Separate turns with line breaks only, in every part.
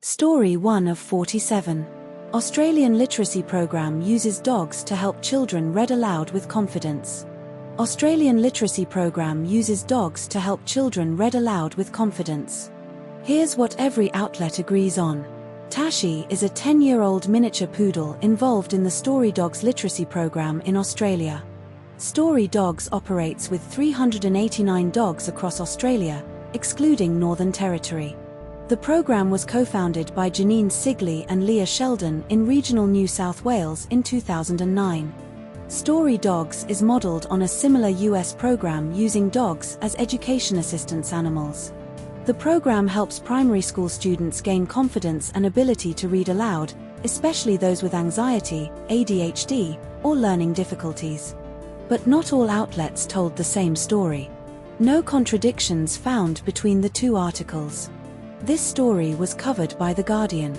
Story 1 of 47. Australian literacy program uses dogs to help children read aloud with confidence. Australian literacy program uses dogs to help children read aloud with confidence. Here's what every outlet agrees on. Tashi is a 10-year-old miniature poodle involved in the Story Dogs literacy program in Australia. Story Dogs operates with 389 dogs across Australia, excluding Northern Territory. The program was co-founded by Janine Sigley and Leah Sheldon in regional New South Wales in 2009. Story Dogs is modelled on a similar US program using dogs as education assistance animals. The program helps primary school students gain confidence and ability to read aloud, especially those with anxiety, ADHD, or learning difficulties. But not all outlets told the same story. No contradictions found between the two articles. This story was covered by The Guardian.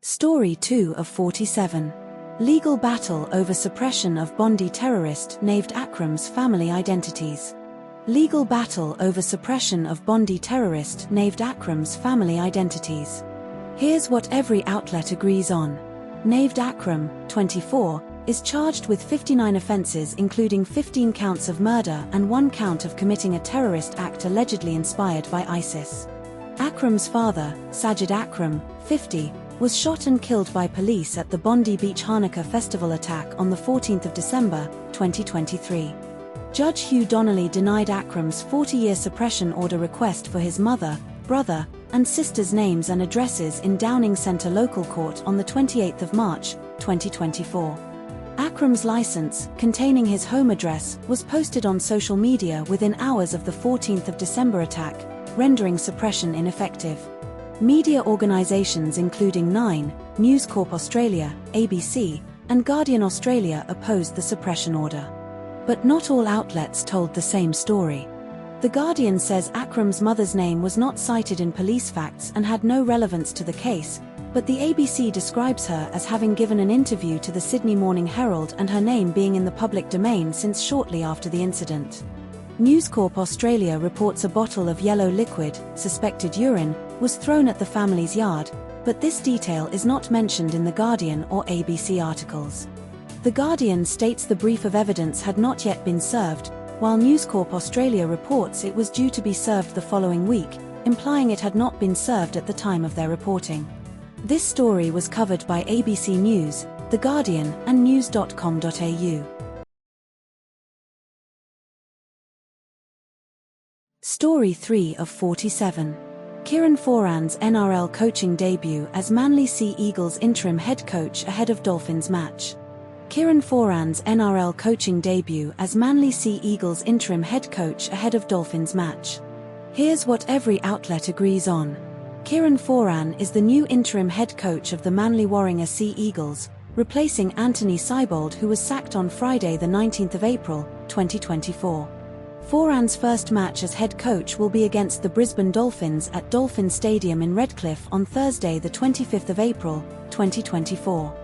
Story 2 of 47. Legal battle over suppression of Bondi terrorist Naveed Akram's family identities. Legal battle over suppression of Bondi terrorist Naveed Akram's family identities. Here's what every outlet agrees on. Naveed Akram, 24, is charged with 59 offences including 15 counts of murder and 1 count of committing a terrorist act allegedly inspired by ISIS. Akram's father, Sajid Akram, 50, was shot and killed by police at the Bondi Beach Hanukkah festival attack on the 14th of December, 2023. Judge Hugh Donnelly denied Akram's 40-year suppression order request for his mother, brother, and sister's names and addresses in Downing Centre Local Court on the 28th of March, 2024. Akram's license, containing his home address, was posted on social media within hours of the 14th of December attack, rendering suppression ineffective. Media organisations including Nine, News Corp Australia, ABC, and Guardian Australia opposed the suppression order. But not all outlets told the same story. The Guardian says Akram's mother's name was not cited in police facts and had no relevance to the case, but the ABC describes her as having given an interview to the Sydney Morning Herald and her name being in the public domain since shortly after the incident. News Corp Australia reports a bottle of yellow liquid, suspected urine, was thrown at the family's yard, but this detail is not mentioned in The Guardian or ABC articles. The Guardian states the brief of evidence had not yet been served, while News Corp Australia reports it was due to be served the following week, implying it had not been served at the time of their reporting. This story was covered by ABC News, The Guardian, and news.com.au. Story 3 of 47. Kieran Foran's NRL coaching debut as Manly Sea Eagles interim head coach ahead of Dolphins match. Kieran Foran's NRL coaching debut as Manly Sea Eagles interim head coach ahead of Dolphins match. Here's what every outlet agrees on. Kieran Foran is the new interim head coach of the Manly Warringah Sea Eagles, replacing Anthony Seibold, who was sacked on Friday the 19th of April, 2024. Foran's first match as head coach will be against the Brisbane Dolphins at Dolphin Stadium in Redcliffe on Thursday the 25th of April, 2024.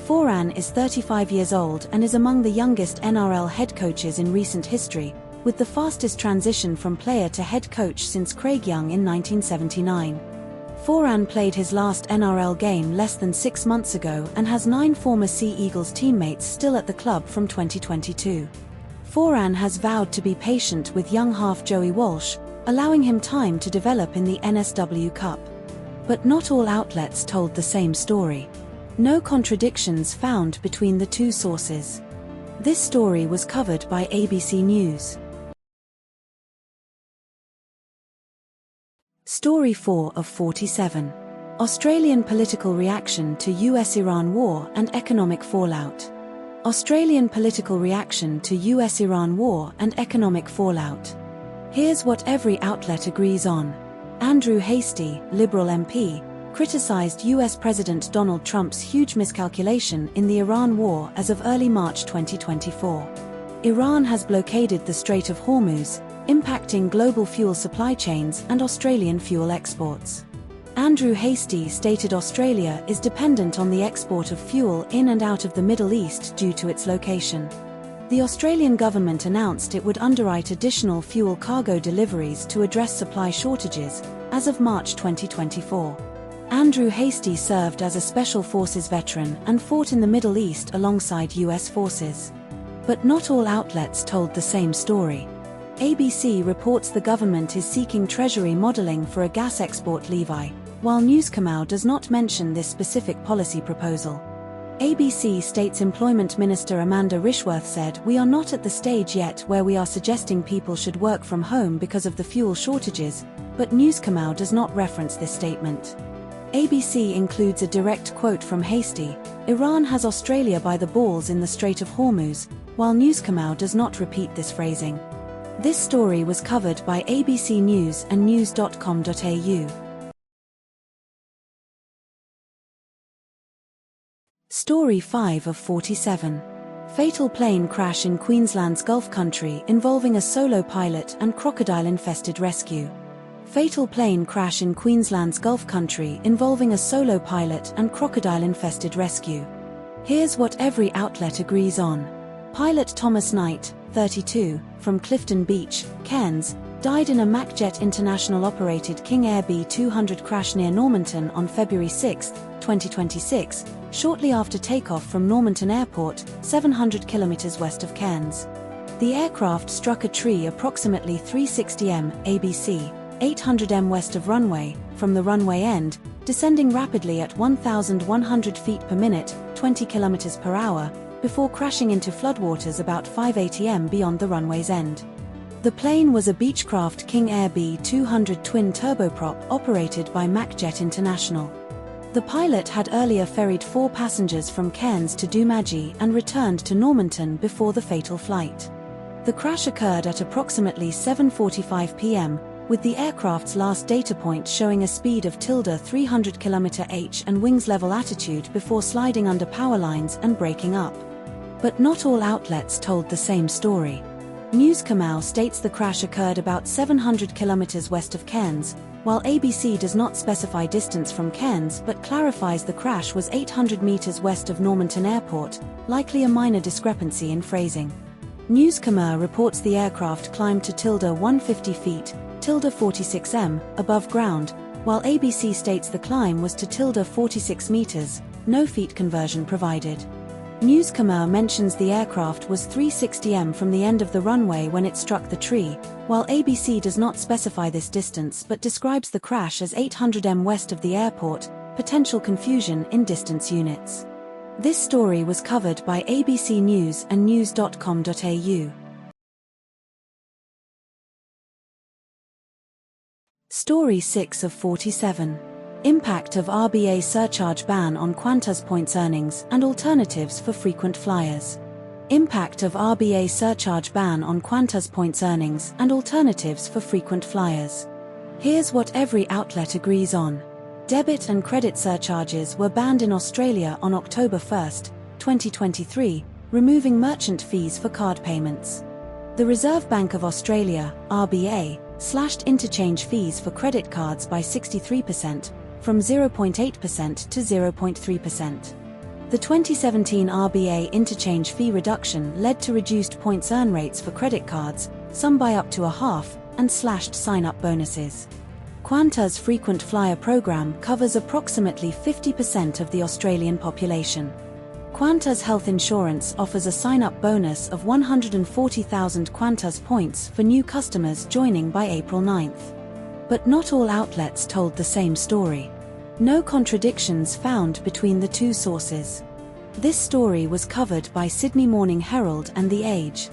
Foran is 35 years old and is among the youngest NRL head coaches in recent history, with the fastest transition from player to head coach since Craig Young in 1979. Foran played his last NRL game less than 6 months ago and has 9 former Sea Eagles teammates still at the club from 2022. Foran has vowed to be patient with young half Joey Walsh, allowing him time to develop in the NSW Cup. But not all outlets told the same story. No contradictions found between the two sources. This story was covered by ABC News. Story 4 of 47. Australian political reaction to US-Iran war and economic fallout. Australian political reaction to US-Iran war and economic fallout. Here's what every outlet agrees on. Andrew Hastie, Liberal MP, criticised US President Donald Trump's huge miscalculation in the Iran war as of early March 2024. Iran has blockaded the Strait of Hormuz, impacting global fuel supply chains and Australian fuel exports. Andrew Hastie stated Australia is dependent on the export of fuel in and out of the Middle East due to its location. The Australian government announced it would underwrite additional fuel cargo deliveries to address supply shortages, as of March 2024. Andrew Hastie served as a Special Forces veteran and fought in the Middle East alongside US forces. But not all outlets told the same story. ABC reports the government is seeking Treasury modelling for a gas export levy, while Newscomau does not mention this specific policy proposal. ABC states Employment Minister Amanda Rishworth said, "We are not at the stage yet where we are suggesting people should work from home because of the fuel shortages," but Newscomau does not reference this statement. ABC includes a direct quote from Hastie, "Iran has Australia by the balls in the Strait of Hormuz," while Newscomau does not repeat this phrasing. This story was covered by ABC News and news.com.au. Story 5 of 47. Fatal plane crash in Queensland's Gulf country involving a solo pilot and crocodile-infested rescue. Fatal plane crash in Queensland's Gulf country involving a solo pilot and crocodile-infested rescue. Here's what every outlet agrees on. Pilot Thomas Knight, 32, from Clifton Beach, Cairns, died in a MacJet International-operated King Air B200 crash near Normanton on February 6, 2026, shortly after takeoff from Normanton Airport, 700 kilometers west of Cairns. The aircraft struck a tree approximately 360 m, ABC, 800 m west of runway, from the runway end, descending rapidly at 1,100 feet per minute, 20 kilometers per hour, before crashing into floodwaters about 580 m beyond the runway's end. The plane was a Beechcraft King Air B200 twin turboprop operated by MacJet International. The pilot had earlier ferried 4 passengers from Cairns to Doomadgee and returned to Normanton before the fatal flight. The crash occurred at approximately 7:45 p.m., with the aircraft's last data point showing a speed of 300 km/h and wings level attitude before sliding under power lines and breaking up. But not all outlets told the same story. Newscomau states the crash occurred about 700 kilometers west of Cairns, while ABC does not specify distance from Cairns but clarifies the crash was 800 meters west of Normanton Airport, likely a minor discrepancy in phrasing. Newscomau reports the aircraft climbed to 150 feet, 46 m, above ground, while ABC states the climb was to 46 meters, no feet conversion provided. Newscomau mentions the aircraft was 360 m from the end of the runway when it struck the tree, while ABC does not specify this distance but describes the crash as 800 m west of the airport, potential confusion in distance units. This story was covered by ABC News and news.com.au. Story 6 of 47. Impact of RBA surcharge ban on Qantas points earnings and alternatives for frequent flyers. Impact of RBA surcharge ban on Qantas points earnings and alternatives for frequent flyers. Here's what every outlet agrees on. Debit and credit surcharges were banned in Australia on October 1, 2023, removing merchant fees for card payments. The Reserve Bank of Australia, RBA, slashed interchange fees for credit cards by 63%, from 0.8% to 0.3%. The 2017 RBA interchange fee reduction led to reduced points earn rates for credit cards, some by up to a half, and slashed sign-up bonuses. Qantas' frequent flyer program covers approximately 50% of the Australian population. Qantas Health Insurance offers a sign-up bonus of 140,000 Qantas points for new customers joining by April 9th. But not all outlets told the same story. No contradictions found between the two sources. This story was covered by Sydney Morning Herald and The Age.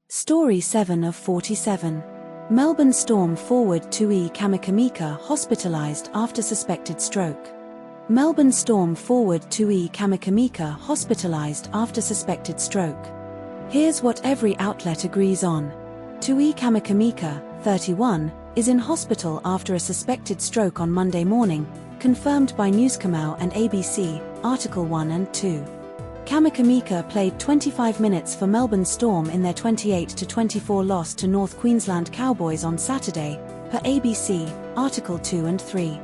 Story 7 of 47. Melbourne Storm forward Tui Kamikamica hospitalized after suspected stroke. Melbourne Storm forward Tui Kamikamica hospitalized after suspected stroke. Here's what every outlet agrees on. Tui Kamikamica, 31, is in hospital after a suspected stroke on Monday morning, confirmed by Newscomau and ABC, Article 1 and 2. Kamikamica played 25 minutes for Melbourne Storm in their 28-24 loss to North Queensland Cowboys on Saturday, per ABC, Article 2 and 3.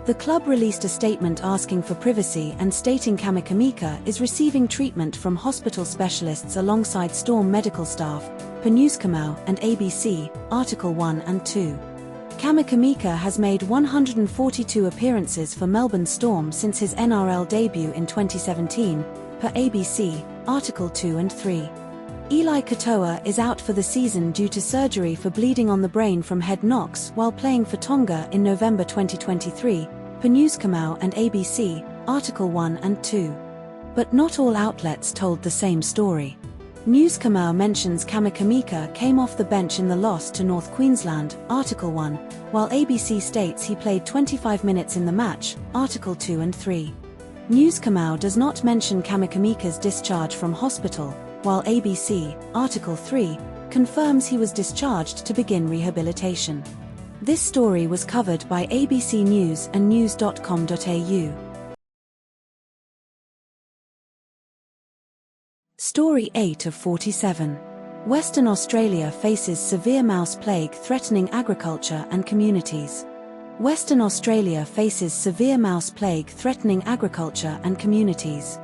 The club released a statement asking for privacy and stating Kamikamica is receiving treatment from hospital specialists alongside Storm medical staff, per Newskamau and ABC, Article 1 and 2. Kamikamica has made 142 appearances for Melbourne Storm since his NRL debut in 2017, per ABC, Article 2 and 3. Eli Katoa is out for the season due to surgery for bleeding on the brain from head knocks while playing for Tonga in November 2023, per Newskamau and ABC, Article 1 and 2. But not all outlets told the same story. Newskamau mentions Kamikamica came off the bench in the loss to North Queensland, Article 1, while ABC states he played 25 minutes in the match, Article 2 and 3. Newskamau does not mention Kamikamica's discharge from hospital, while ABC, Article 3, confirms he was discharged to begin rehabilitation. This story was covered by ABC News and news.com.au. Story 8 of 47. Western Australia faces severe mouse plague threatening agriculture and communities. Western Australia faces severe mouse plague threatening agriculture and communities.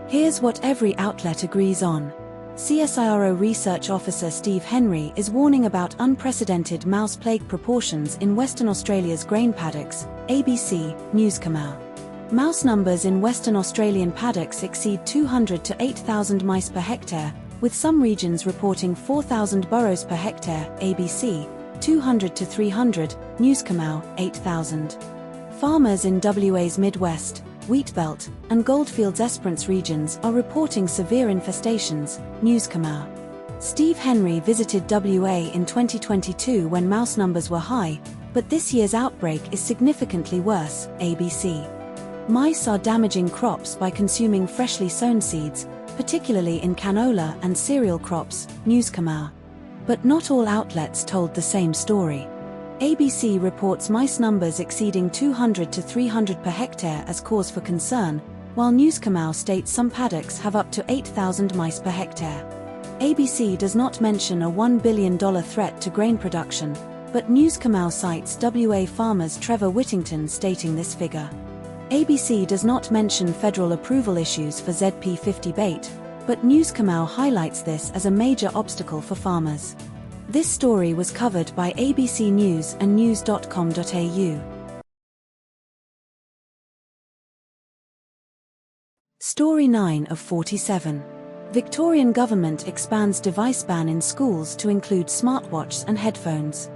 Here's what every outlet agrees on. CSIRO Research Officer Steve Henry is warning about unprecedented mouse plague proportions in Western Australia's grain paddocks, ABC, Newskamau. Mouse numbers in Western Australian paddocks exceed 200 to 8,000 mice per hectare, with some regions reporting 4,000 burrows per hectare, ABC, 200 to 300, Newskamau, 8,000. Farmers in WA's Midwest, Wheatbelt, and Goldfields Esperance regions are reporting severe infestations, Newskamau. Steve Henry visited WA in 2022 when mouse numbers were high, but this year's outbreak is significantly worse, ABC. Mice are damaging crops by consuming freshly sown seeds, particularly in canola and cereal crops, Newskamau. But not all outlets told the same story. ABC reports mice numbers exceeding 200 to 300 per hectare as cause for concern, while Newskamau states some paddocks have up to 8,000 mice per hectare. ABC does not mention a $1 billion threat to grain production, but Newskamau cites WA farmers Trevor Whittington stating this figure. ABC does not mention federal approval issues for ZP50 bait, but Newskamau highlights this as a major obstacle for farmers. This story was covered by ABC News and news.com.au. Story 9 of 47. Victorian government expands device ban in schools to include smartwatches and headphones.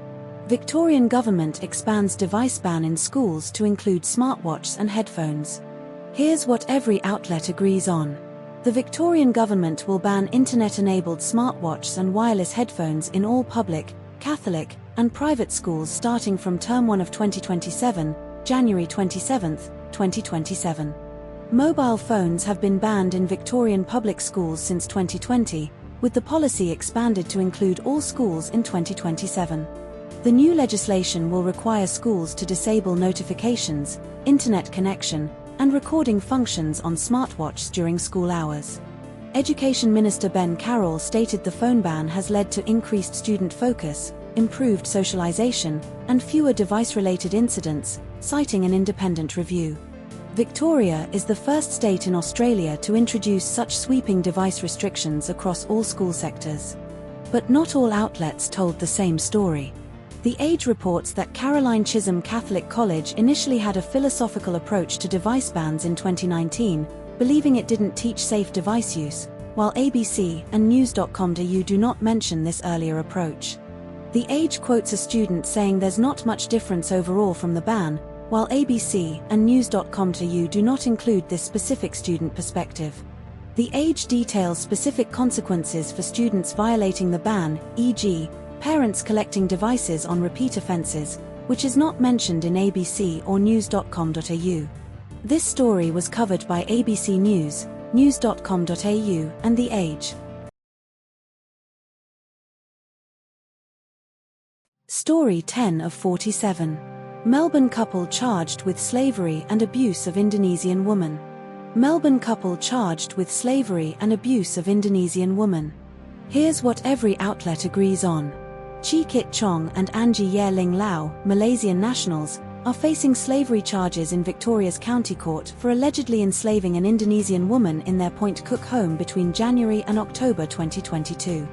Victorian government expands device ban in schools to include smartwatches and headphones. Here's what every outlet agrees on. The Victorian government will ban internet-enabled smartwatches and wireless headphones in all public, Catholic, and private schools starting from Term 1 of 2027, January 27, 2027. Mobile phones have been banned in Victorian public schools since 2020, with the policy expanded to include all schools in 2027. The new legislation will require schools to disable notifications, internet connection, and recording functions on smartwatches during school hours. Education Minister Ben Carroll stated the phone ban has led to increased student focus, improved socialization, and fewer device-related incidents, citing an independent review. Victoria is the first state in Australia to introduce such sweeping device restrictions across all school sectors. But not all outlets told the same story. The Age reports that Caroline Chisholm Catholic College initially had a philosophical approach to device bans in 2019, believing it didn't teach safe device use, while ABC and news.com.au do not mention this earlier approach. The Age quotes a student saying there's not much difference overall from the ban, while ABC and news.com.au do not include this specific student perspective. The Age details specific consequences for students violating the ban, e.g., parents collecting devices on repeat offences, which is not mentioned in ABC or news.com.au. This story was covered by ABC News, news.com.au, and The Age. Story 10 of 47. Melbourne couple charged with slavery and abuse of Indonesian woman. Melbourne couple charged with slavery and abuse of Indonesian woman. Here's what every outlet agrees on. Chi Kit Chong and Angie Ye Ling Lau, Malaysian nationals, are facing slavery charges in Victoria's County Court for allegedly enslaving an Indonesian woman in their Point Cook home between January and October 2022.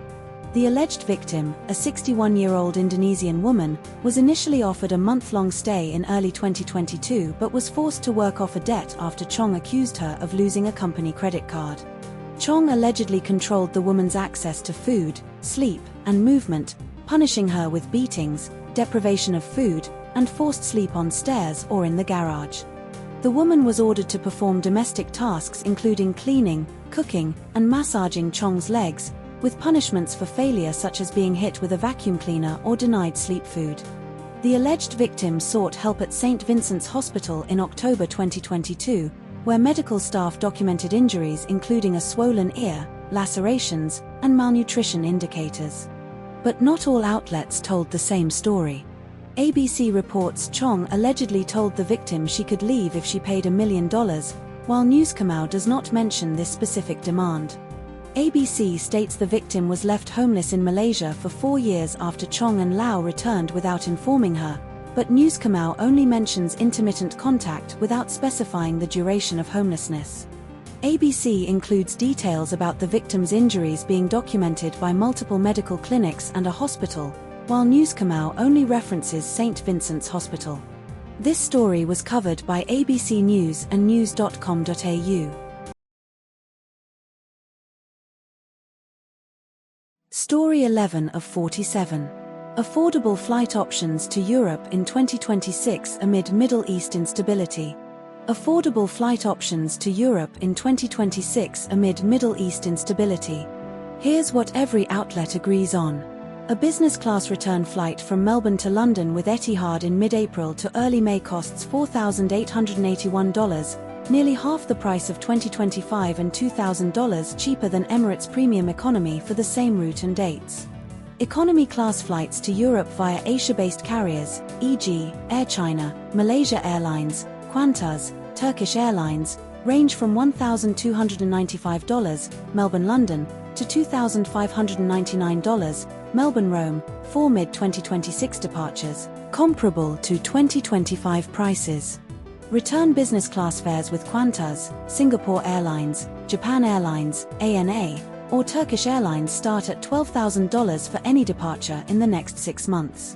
The alleged victim, a 61-year-old Indonesian woman, was initially offered a month-long stay in early 2022 but was forced to work off a debt after Chong accused her of losing a company credit card. Chong allegedly controlled the woman's access to food, sleep, and movement, punishing her with beatings, deprivation of food, and forced sleep on stairs or in the garage. The woman was ordered to perform domestic tasks including cleaning, cooking, and massaging Chong's legs, with punishments for failure such as being hit with a vacuum cleaner or denied sleep food. The alleged victim sought help at St. Vincent's Hospital in October 2022, where medical staff documented injuries including a swollen ear, lacerations, and malnutrition indicators. But not all outlets told the same story. ABC reports Chong allegedly told the victim she could leave if she paid $1 million, while Newscamau does not mention this specific demand. ABC states the victim was left homeless in Malaysia for 4 years after Chong and Lau returned without informing her, but Newscamau only mentions intermittent contact without specifying the duration of homelessness. ABC includes details about the victim's injuries being documented by multiple medical clinics and a hospital, while Newscamau only references St. Vincent's Hospital. This story was covered by ABC News and news.com.au. Story 11 of 47. Affordable flight options to Europe in 2026 amid Middle East instability. Affordable flight options to Europe in 2026 amid Middle East instability. Here's what every outlet agrees on. A business-class return flight from Melbourne to London with Etihad in mid-April to early May costs $4,881, nearly half the price of 2025 and $2,000 cheaper than Emirates Premium Economy for the same route and dates. Economy class flights to Europe via Asia-based carriers, e.g., Air China, Malaysia Airlines, Qantas, Turkish Airlines, range from $1,295, Melbourne-London, to $2,599, Melbourne-Rome, for mid-2026 departures, comparable to 2025 prices. Return business class fares with Qantas, Singapore Airlines, Japan Airlines, ANA, or Turkish Airlines start at $12,000 for any departure in the next 6 months.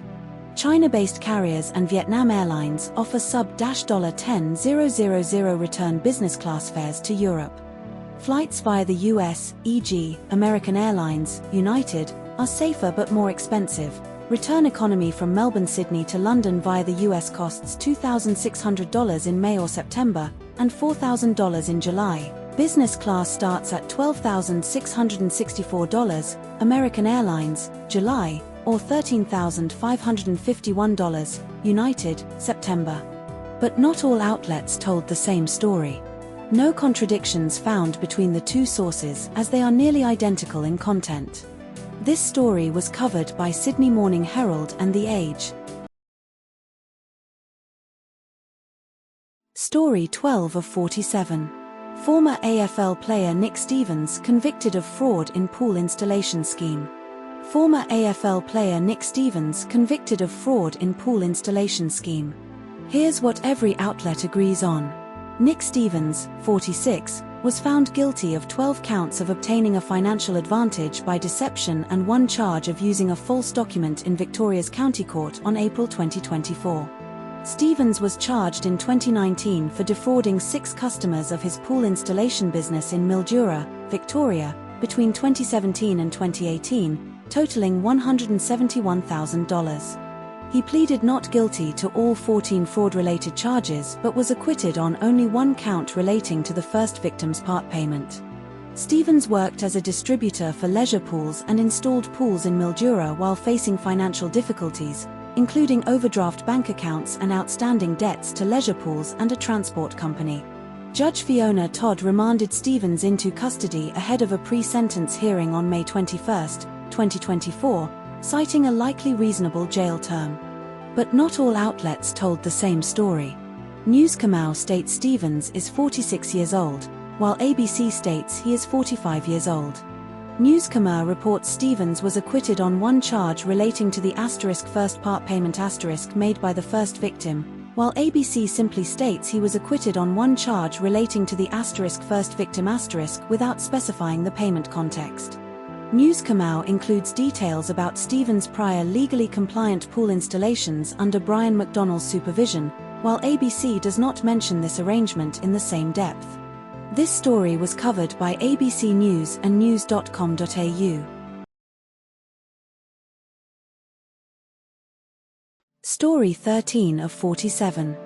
China-based carriers and Vietnam Airlines offer sub-$10,000 return business class fares to Europe. Flights via the US, e.g., American Airlines, United, are safer but more expensive. Return economy from Melbourne-Sydney to London via the US costs $2,600 in May or September, and $4,000 in July. Business class starts at $12,664, American Airlines, July, or $13,551, United, September. But not all outlets told the same story. No contradictions found between the two sources as they are nearly identical in content. This story was covered by Sydney Morning Herald and The Age. Story 12 of 47. Former AFL player Nick Stevens convicted of fraud in pool installation scheme. Former AFL player Nick Stevens convicted of fraud in pool installation scheme. Here's what every outlet agrees on. Nick Stevens, 46, was found guilty of 12 counts of obtaining a financial advantage by deception and 1 charge of using a false document in Victoria's County Court on April 2024. Stevens was charged in 2019 for defrauding 6 customers of his pool installation business in Mildura, Victoria, between 2017 and 2018, totaling $171,000. He pleaded not guilty to all 14 fraud-related charges but was acquitted on only 1 count relating to the first victim's part payment. Stevens worked as a distributor for leisure pools and installed pools in Mildura while facing financial difficulties, including overdraft bank accounts and outstanding debts to leisure pools and a transport company. Judge Fiona Todd remanded Stevens into custody ahead of a pre-sentence hearing on May 21, 2024, citing a likely reasonable jail term. But not all outlets told the same story. Newscamau states Stevens is 46 years old, while ABC states he is 45 years old. Newscamau reports Stevens was acquitted on 1 charge relating to the *first part payment* made by the first victim, while ABC simply states he was acquitted on one charge relating to the *first victim* without specifying the payment context. News Kamau includes details about Stephen's prior legally compliant pool installations under Brian McDonnell's supervision, while ABC does not mention this arrangement in the same depth. This story was covered by ABC News and news.com.au. Story 13 of 47.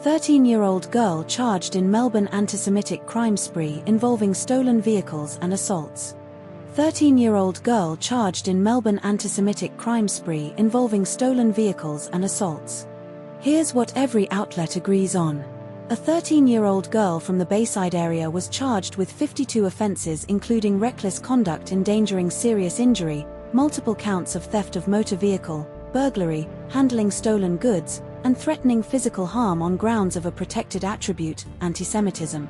13-year-old girl charged in Melbourne anti-Semitic crime spree involving stolen vehicles and assaults. 13-year-old girl charged in Melbourne anti-Semitic crime spree involving stolen vehicles and assaults. Here's what every outlet agrees on. A 13-year-old girl from the Bayside area was charged with 52 offences including reckless conduct endangering serious injury, multiple counts of theft of motor vehicle, burglary, handling stolen goods, and threatening physical harm on grounds of a protected attribute, anti-Semitism.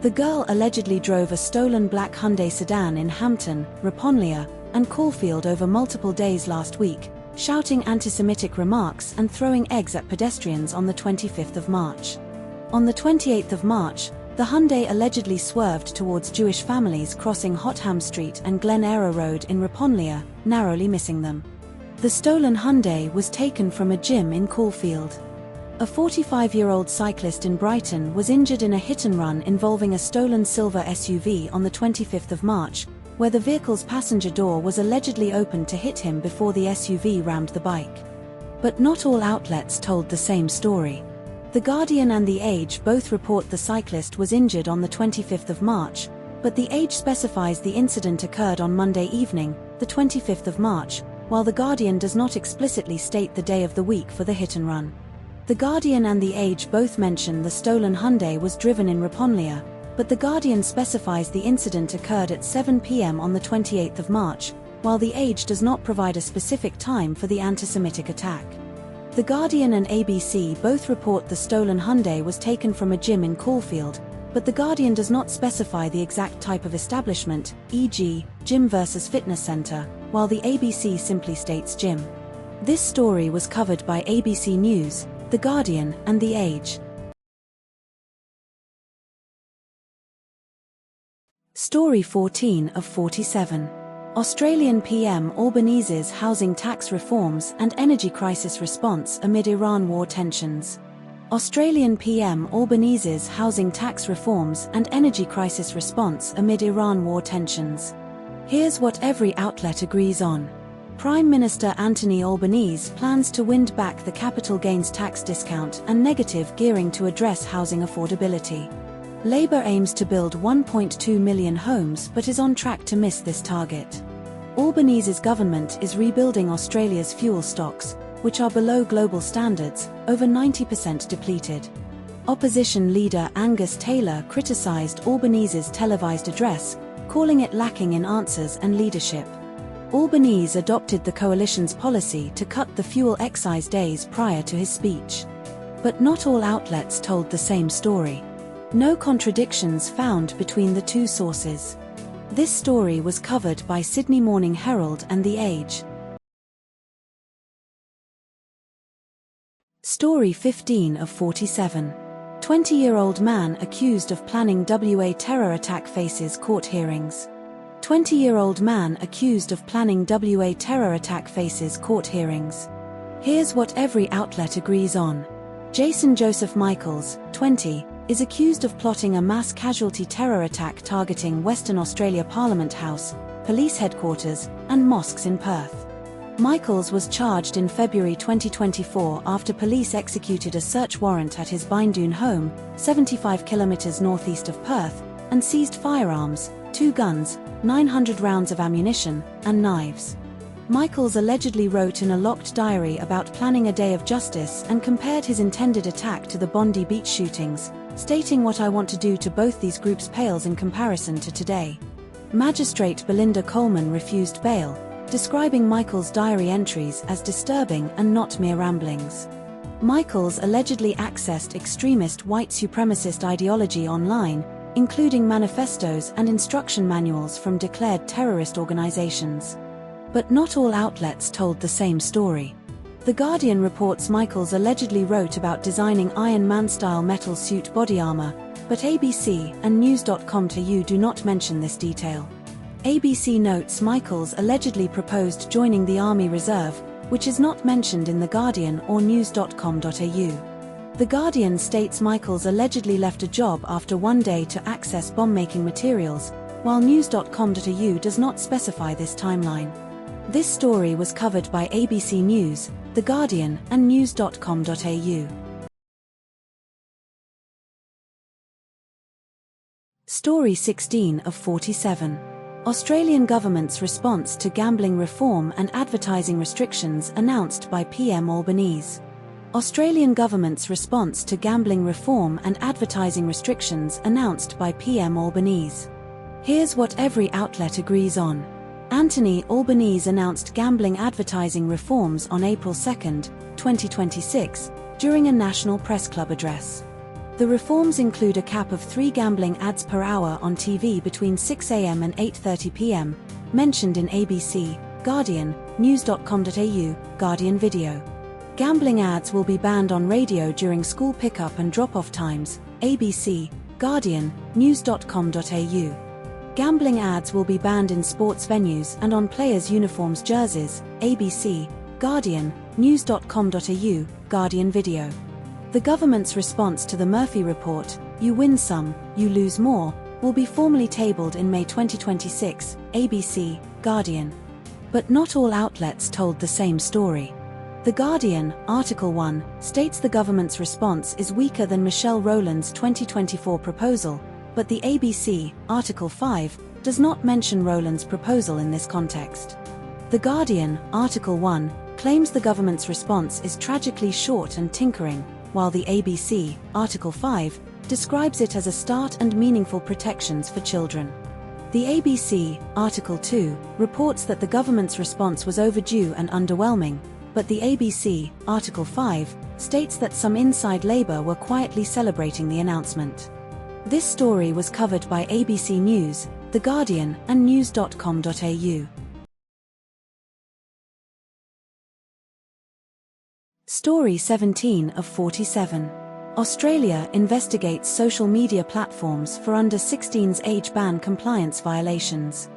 The girl allegedly drove a stolen black Hyundai sedan in Hampton, Riponlia, and Caulfield over multiple days last week, shouting anti-Semitic remarks and throwing eggs at pedestrians on the 25th of March. On the 28th of March, the Hyundai allegedly swerved towards Jewish families crossing Hotham Street and Glen-Era Road in Riponlia, narrowly missing them. The stolen Hyundai was taken from a gym in Caulfield. A 45-year-old cyclist in Brighton was injured in a hit-and-run involving a stolen silver SUV on the 25th of March, where the vehicle's passenger door was allegedly opened to hit him before the SUV rammed the bike. But not all outlets told the same story. The Guardian and The Age both report the cyclist was injured on the 25th of March, but The Age specifies the incident occurred on Monday evening, the 25th of March, while The Guardian does not explicitly state the day of the week for the hit-and-run. The Guardian and The Age both mention the stolen Hyundai was driven in Riponlia, but The Guardian specifies the incident occurred at 7 p.m. on the 28th of March, while The Age does not provide a specific time for the anti-Semitic attack. The Guardian and ABC both report the stolen Hyundai was taken from a gym in Caulfield, but The Guardian does not specify the exact type of establishment, e.g., gym versus fitness centre, while the ABC simply states gym. This story was covered by ABC News, The Guardian, and The Age. Story 14 of 47. Australian PM Albanese's housing tax reforms and energy crisis response amid Iran war tensions. Australian PM Albanese's housing tax reforms and energy crisis response amid Iran war tensions. Here's what every outlet agrees on. Prime Minister Anthony Albanese plans to wind back the capital gains tax discount and negative gearing to address housing affordability. Labour aims to build 1.2 million homes but is on track to miss this target. Albanese's government is rebuilding Australia's fuel stocks, which are below global standards, over 90% depleted. Opposition leader Angus Taylor criticised Albanese's televised address, calling it lacking in answers and leadership. Albanese adopted the coalition's policy to cut the fuel excise days prior to his speech. But not all outlets told the same story. No contradictions found between the two sources. This story was covered by Sydney Morning Herald and The Age. Story 15 of 47. 20-year-old man accused of planning WA terror attack faces court hearings. 20-year-old man accused of planning WA terror attack faces court hearings. Here's what every outlet agrees on. Jason Joseph Michaels, 20, is accused of plotting a mass casualty terror attack targeting Western Australia Parliament House, police headquarters, and mosques in Perth. Michaels was charged in February 2024 after police executed a search warrant at his Bindoon home, 75 kilometres northeast of Perth, and seized firearms, 2 guns, 900 rounds of ammunition, and knives. Michaels allegedly wrote in a locked diary about planning a day of justice and compared his intended attack to the Bondi beach shootings, stating what I want to do to both these groups pales in comparison to today. Magistrate Belinda Coleman refused bail, describing Michaels' diary entries as disturbing and not mere ramblings. Michaels allegedly accessed extremist white supremacist ideology online, including manifestos and instruction manuals from declared terrorist organizations. But not all outlets told the same story. The Guardian reports Michaels allegedly wrote about designing Iron Man-style metal suit body armor, but ABC and News.com.au do not mention this detail. ABC notes Michaels allegedly proposed joining the Army Reserve, which is not mentioned in The Guardian or News.com.au. The Guardian states Michaels allegedly left a job after one day to access bomb-making materials, while News.com.au does not specify this timeline. This story was covered by ABC News, The Guardian, and News.com.au. Story 16 of 47. Australian government's response to gambling reform and advertising restrictions announced by PM Albanese. Australian government's response to gambling reform and advertising restrictions announced by PM Albanese. Here's what every outlet agrees on. Anthony Albanese announced gambling advertising reforms on April 2, 2026, during a National Press Club address. The reforms include a cap of 3 gambling ads per hour on TV between 6 a.m. and 8:30 p.m., mentioned in ABC, Guardian, News.com.au, Guardian Video. Gambling ads will be banned on radio during school pickup and drop-off times, ABC, Guardian, News.com.au. Gambling ads will be banned in sports venues and on players' uniforms jerseys, ABC, Guardian, News.com.au, Guardian Video. The government's response to the Murphy Report, You Win Some, You Lose More, will be formally tabled in May 2026, ABC, Guardian. But not all outlets told the same story. The Guardian, Article 1, states the government's response is weaker than Michelle Rowland's 2024 proposal, but the ABC, Article 5, does not mention Rowland's proposal in this context. The Guardian, Article 1, claims the government's response is tragically short and tinkering, while the ABC, Article 5, describes it as a start and meaningful protections for children. The ABC, Article 2, reports that the government's response was overdue and underwhelming, but the ABC, Article 5, states that some inside Labour were quietly celebrating the announcement. This story was covered by ABC News, The Guardian, and News.com.au. Story 17 of 47. Australia investigates social media platforms for under-16s age ban compliance violations.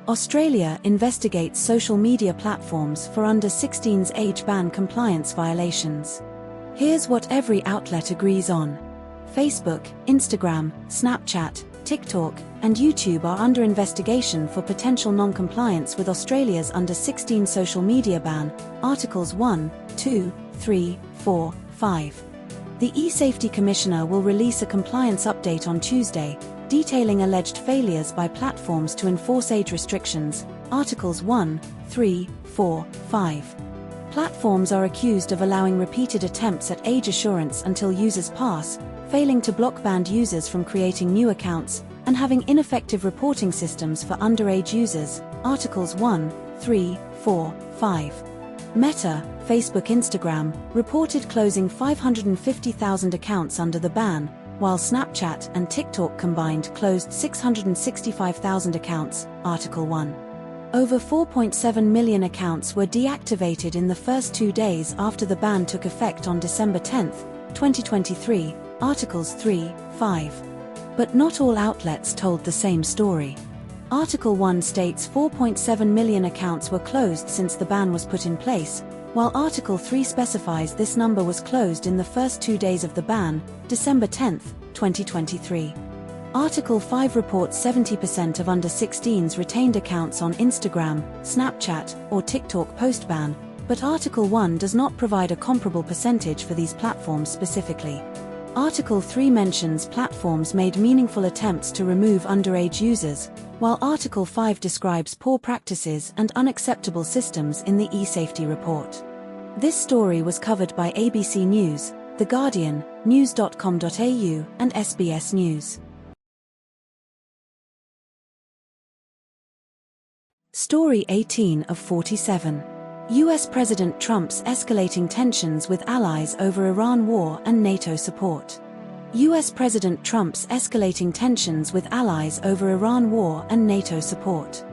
Australia investigates social media platforms for under-16s age ban compliance violations. Here's what every outlet agrees on. Facebook, Instagram, Snapchat, TikTok, and YouTube are under investigation for potential non-compliance with Australia's under-16 social media ban, Articles 1, 2, 3, 4, 5. The E-Safety Commissioner will release a compliance update on Tuesday, detailing alleged failures by platforms to enforce age restrictions, Articles 1, 3, 4, 5. Platforms are accused of allowing repeated attempts at age assurance until users pass, failing to block banned users from creating new accounts, and having ineffective reporting systems for underage users, Articles 1, 3, 4, 5. Meta, Facebook, Instagram, reported closing 550,000 accounts under the ban, while Snapchat and TikTok combined closed 665,000 accounts, Article 1. Over 4.7 million accounts were deactivated in the first 2 days after the ban took effect on December 10, 2023, Articles 3, 5. But not all outlets told the same story. Article 1 states 4.7 million accounts were closed since the ban was put in place, while Article 3 specifies this number was closed in the first 2 days of the ban, December 10, 2023. Article 5 reports 70% of under-16s retained accounts on Instagram, Snapchat, or TikTok post-ban, but Article 1 does not provide a comparable percentage for these platforms specifically. Article 3 mentions platforms made meaningful attempts to remove underage users, while Article 5 describes poor practices and unacceptable systems in the e-safety report. This story was covered by ABC News, The Guardian, News.com.au, and SBS News. Story 18 of 47. US President Trump's escalating tensions with allies over Iran war and NATO support. US President Trump's escalating tensions with allies over Iran war and NATO support.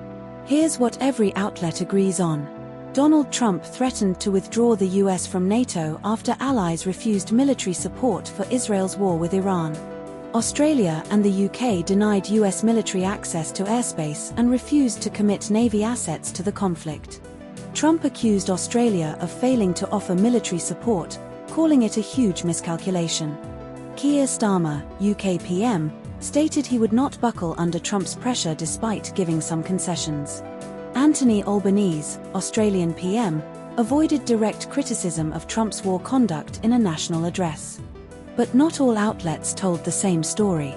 Here's what every outlet agrees on. Donald Trump threatened to withdraw the US from NATO after allies refused military support for Israel's war with Iran. Australia and the UK denied US military access to airspace and refused to commit Navy assets to the conflict. Trump accused Australia of failing to offer military support, calling it a huge miscalculation. Keir Starmer, UK PM, stated he would not buckle under Trump's pressure despite giving some concessions. Anthony Albanese, Australian PM, avoided direct criticism of Trump's war conduct in a national address. But not all outlets told the same story.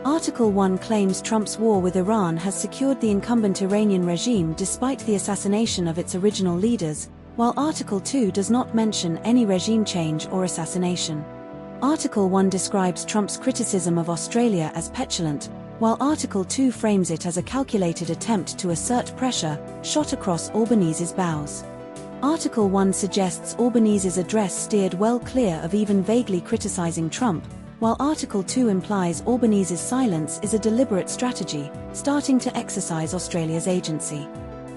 Article 1 claims Trump's war with Iran has secured the incumbent Iranian regime despite the assassination of its original leaders, while Article 2 does not mention any regime change or assassination. Article 1 describes Trump's criticism of Australia as petulant, while Article 2 frames it as a calculated attempt to assert pressure, shot across Albanese's bows. Article 1 suggests Albanese's address steered well clear of even vaguely criticizing Trump, while Article 2 implies Albanese's silence is a deliberate strategy, starting to exercise Australia's agency.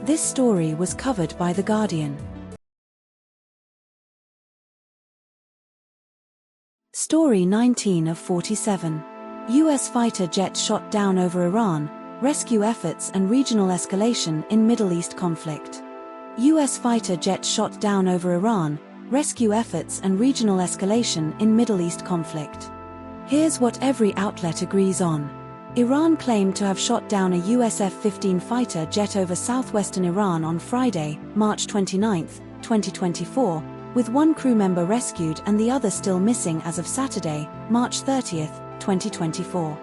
This story was covered by The Guardian. Story 19 of 47. US fighter jet shot down over Iran, rescue efforts and regional escalation in Middle East conflict. US fighter jet shot down over Iran, rescue efforts and regional escalation in Middle East conflict. Here's what every outlet agrees on. Iran claimed to have shot down a US F-15 fighter jet over southwestern Iran on Friday, March 29, 2024, with one crew member rescued and the other still missing as of Saturday, March 30, 2024.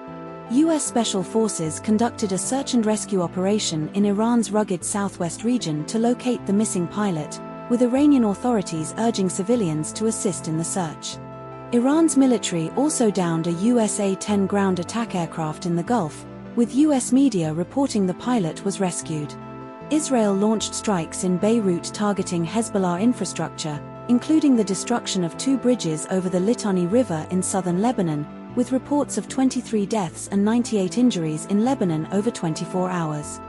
US Special Forces conducted a search and rescue operation in Iran's rugged southwest region to locate the missing pilot, with Iranian authorities urging civilians to assist in the search. Iran's military also downed a US A-10 ground attack aircraft in the Gulf, with US media reporting the pilot was rescued. Israel launched strikes in Beirut targeting Hezbollah infrastructure, including the destruction of 2 bridges over the Litani River in southern Lebanon, with reports of 23 deaths and 98 injuries in Lebanon over 24 hours.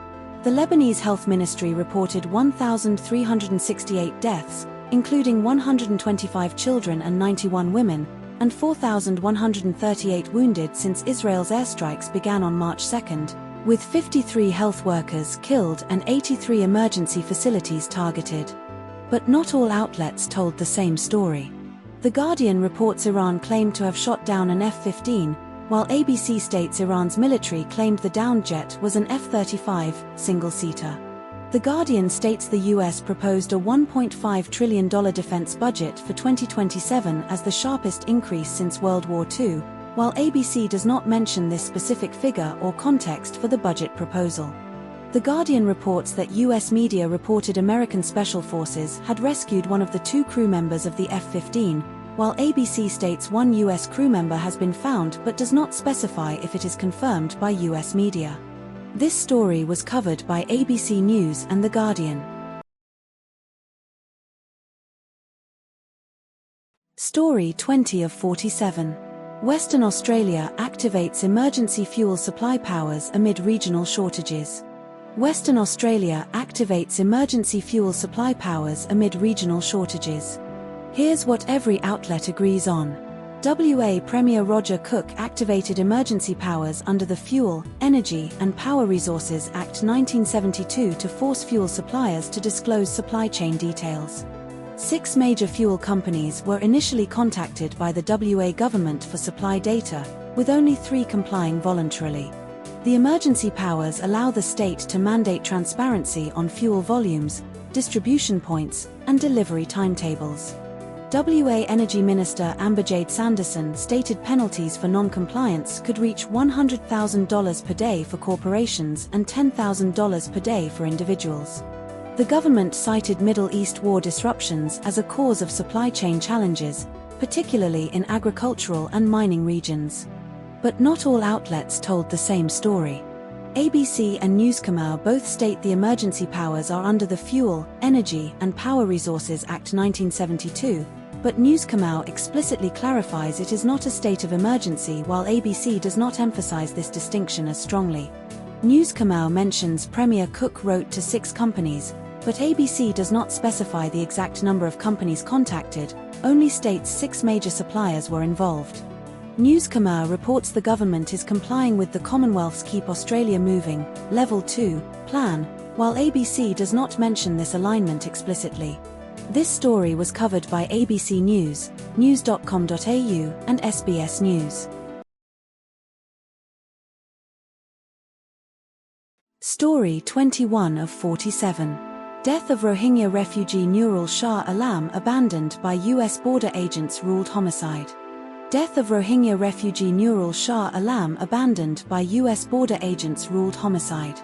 The Lebanese Health Ministry reported 1,368 deaths, including 125 children and 91 women, and 4,138 wounded since Israel's airstrikes began on March 2, with 53 health workers killed and 83 emergency facilities targeted. But not all outlets told the same story. The Guardian reports Iran claimed to have shot down an F-15, while ABC states Iran's military claimed the downed jet was an F-35 single-seater. The Guardian states the US proposed a $1.5 trillion defense budget for 2027 as the sharpest increase since World War II, while ABC does not mention this specific figure or context for the budget proposal. The Guardian reports that US media reported American Special Forces had rescued one of the 2 crew members of the F-15, while ABC states one US crew member has been found but does not specify if it is confirmed by US media. This story was covered by ABC News and The Guardian. Story 20 of 47. Western Australia activates emergency fuel supply powers amid regional shortages. Western Australia activates emergency fuel supply powers amid regional shortages. Here's what every outlet agrees on. WA Premier Roger Cook activated emergency powers under the Fuel, Energy and Power Resources Act 1972 to force fuel suppliers to disclose supply chain details. 6 major fuel companies were initially contacted by the WA government for supply data, with only 3 complying voluntarily. The emergency powers allow the state to mandate transparency on fuel volumes, distribution points, and delivery timetables. WA Energy Minister Amberjade Sanderson stated penalties for non-compliance could reach $100,000 per day for corporations and $10,000 per day for individuals. The government cited Middle East war disruptions as a cause of supply chain challenges, particularly in agricultural and mining regions. But not all outlets told the same story. ABC and Newscomer both state the emergency powers are under the Fuel, Energy and Power Resources Act 1972, but Newscomer explicitly clarifies it is not a state of emergency, while ABC does not emphasize this distinction as strongly. Newscomer mentions Premier Cook wrote to 6 companies, But ABC does not specify the exact number of companies contacted, only states 6 major suppliers were involved. News Khmer reports the government is complying with the Commonwealth's Keep Australia Moving, Level 2, plan, while ABC does not mention this alignment explicitly. This story was covered by ABC News, news.com.au, and SBS News. Story 21 of 47. Death of Rohingya refugee Nurul Shah Alam abandoned by US border agents ruled homicide. Death of Rohingya refugee Nurul Shah Alam abandoned by US border agents ruled homicide.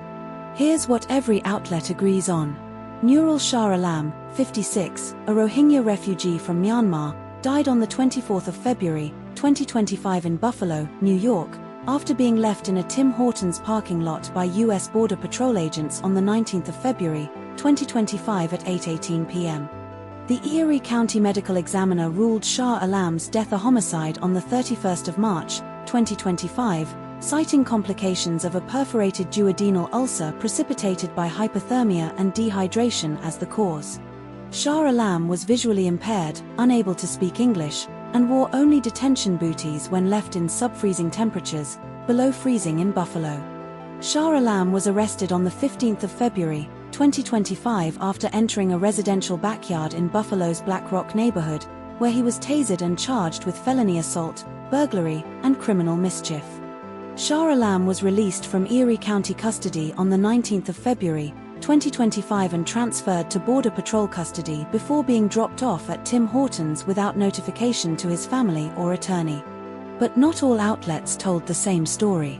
Here's what every outlet agrees on. Nurul Shah Alam, 56, a Rohingya refugee from Myanmar, died on the 24th of February, 2025 in Buffalo, New York, after being left in a Tim Hortons parking lot by US Border Patrol agents on the 19th of February, 2025 at 8:18 p.m. The Erie County Medical Examiner ruled Shah Alam's death a homicide on the 31st of March, 2025, citing complications of a perforated duodenal ulcer precipitated by hypothermia and dehydration as the cause. Shah Alam was visually impaired, unable to speak English, and wore only detention booties when left in sub-freezing temperatures, below freezing in Buffalo. Shah Alam was arrested on the 15th of February, 2025 after entering a residential backyard in Buffalo's Black Rock neighborhood, where he was tasered and charged with felony assault, burglary, and criminal mischief. Shah Alam was released from Erie County custody on the 19th of February, 2025 and transferred to Border Patrol custody before being dropped off at Tim Hortons without notification to his family or attorney. But not all outlets told the same story.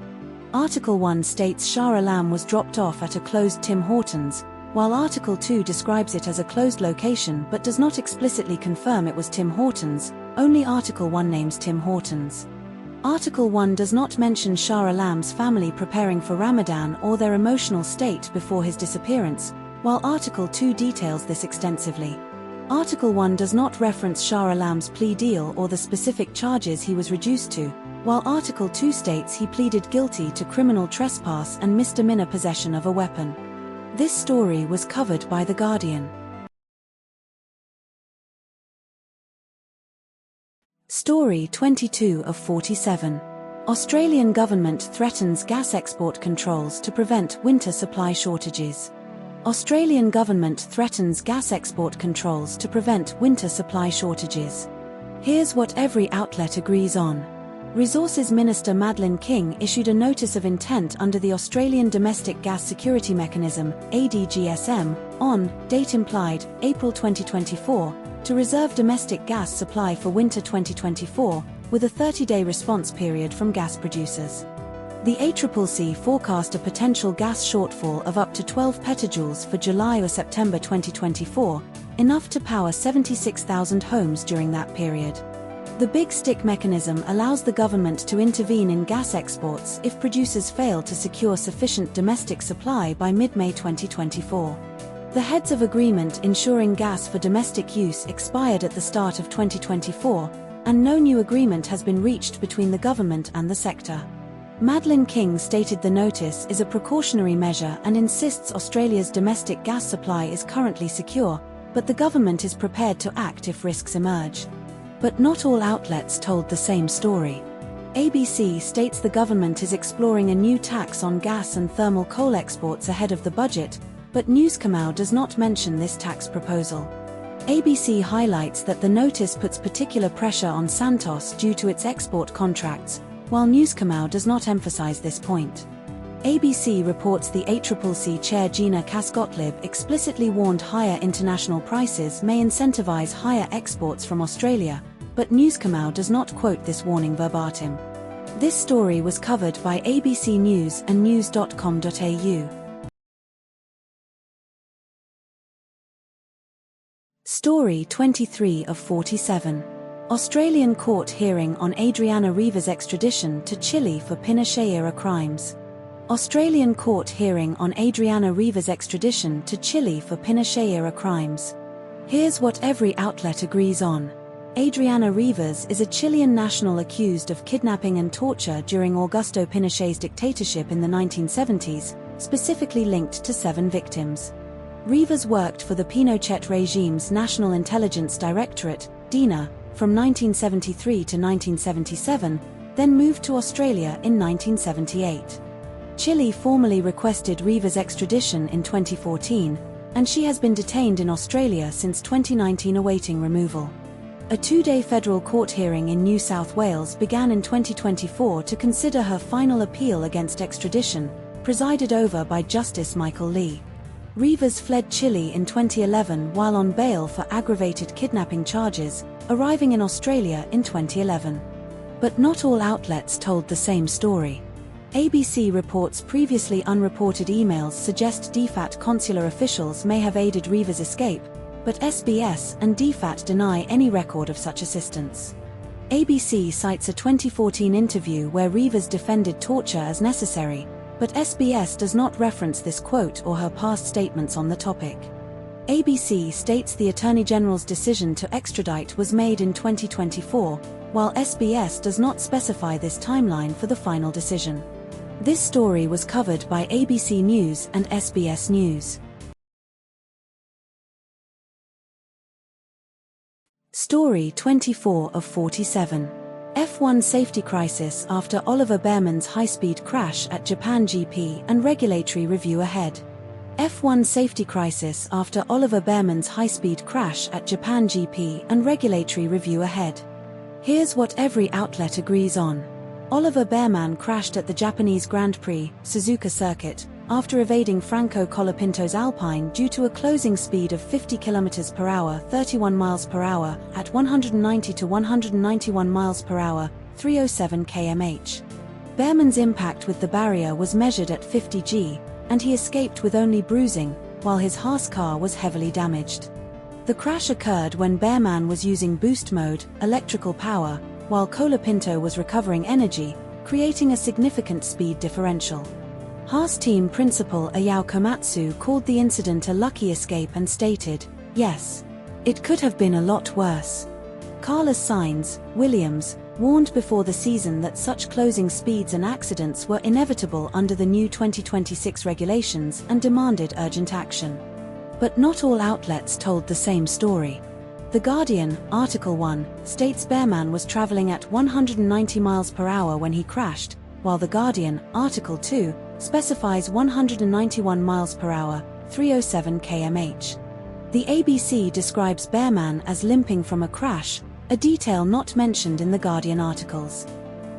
Article 1 states Shah Alam was dropped off at a closed Tim Hortons, while Article 2 describes it as a closed location but does not explicitly confirm it was Tim Hortons, only Article 1 names Tim Hortons. Article 1 does not mention Shah Alam's family preparing for Ramadan or their emotional state before his disappearance, while Article 2 details this extensively. Article 1 does not reference Shah Alam's plea deal or the specific charges he was reduced to, while Article 2 states he pleaded guilty to criminal trespass and misdemeanor possession of a weapon. This story was covered by The Guardian. Story 22 of 47. Australian government threatens gas export controls to prevent winter supply shortages. Australian government threatens gas export controls to prevent winter supply shortages. Here's what every outlet agrees on. Resources Minister Madeleine King issued a notice of intent under the Australian Domestic Gas Security Mechanism, ADGSM, on, date implied, April 2024, to reserve domestic gas supply for winter 2024, with a 30-day response period from gas producers. The ACCC forecast a potential gas shortfall of up to 12 petajoules for July or September 2024, enough to power 76,000 homes during that period. The Big Stick mechanism allows the government to intervene in gas exports if producers fail to secure sufficient domestic supply by mid-May 2024. The heads of agreement ensuring gas for domestic use expired at the start of 2024, and no new agreement has been reached between the government and the sector. Madeleine King stated the notice is a precautionary measure and insists Australia's domestic gas supply is currently secure, but the government is prepared to act if risks emerge. But not all outlets told the same story. ABC states the government is exploring a new tax on gas and thermal coal exports ahead of the budget, but News Khmer does not mention this tax proposal. ABC highlights that the notice puts particular pressure on Santos due to its export contracts, while News Khmer does not emphasize this point. ABC reports the ACCC chair Gina Casgottlieb explicitly warned higher international prices may incentivize higher exports from Australia, but News Khmer does not quote this warning verbatim. This story was covered by ABC News and news.com.au. Story 23 of 47. Australian court hearing on Adriana Rivas' extradition to Chile for Pinochet-era crimes. Australian court hearing on Adriana Rivas' extradition to Chile for Pinochet-era crimes. Here's what every outlet agrees on. Adriana Rivas is a Chilean national accused of kidnapping and torture during Augusto Pinochet's dictatorship in the 1970s, specifically linked to 7 victims. Rivas worked for the Pinochet regime's National Intelligence Directorate, DINA, from 1973 to 1977, then moved to Australia in 1978. Chile formally requested Rivas' extradition in 2014, and she has been detained in Australia since 2019 awaiting removal. A two-day federal court hearing in New South Wales began in 2024 to consider her final appeal against extradition, presided over by Justice Michael Lee. Rivas fled Chile in 2011 while on bail for aggravated kidnapping charges, arriving in Australia in 2011. But not all outlets told the same story. ABC reports previously unreported emails suggest DFAT consular officials may have aided Rivas' escape, but SBS and DFAT deny any record of such assistance. ABC cites a 2014 interview where Rivas defended torture as necessary, but SBS does not reference this quote or her past statements on the topic. ABC states the Attorney General's decision to extradite was made in 2024, while SBS does not specify this timeline for the final decision. This story was covered by ABC News and SBS News. Story 24 of 47. F1 safety crisis after Oliver Bearman's high-speed crash at Japan GP and regulatory review ahead. F1 safety crisis after Oliver Bearman's high-speed crash at Japan GP and regulatory review ahead. Here's what every outlet agrees on. Oliver Bearman crashed at the Japanese Grand Prix, Suzuka Circuit, after evading Franco Colapinto's Alpine due to a closing speed of 50 km per hour, 31 miles per hour, at 190 to 191 miles per hour, 307 km/h. Bearman's impact with the barrier was measured at 50 G, and he escaped with only bruising, while his Haas car was heavily damaged. The crash occurred when Bearman was using boost mode, electrical power, while Colapinto was recovering energy, creating a significant speed differential. Haas team principal Ayao Komatsu called the incident a lucky escape and stated, "Yes. It could have been a lot worse." Carlos Sainz, Williams, warned before the season that such closing speeds and accidents were inevitable under the new 2026 regulations and demanded urgent action. But not all outlets told the same story. The Guardian, Article 1, states Bearman was travelling at 190 miles per hour when he crashed, while The Guardian, Article 2, specifies 191 miles per hour, 307 km/h. The ABC describes Bearman as limping from a crash, a detail not mentioned in The Guardian articles.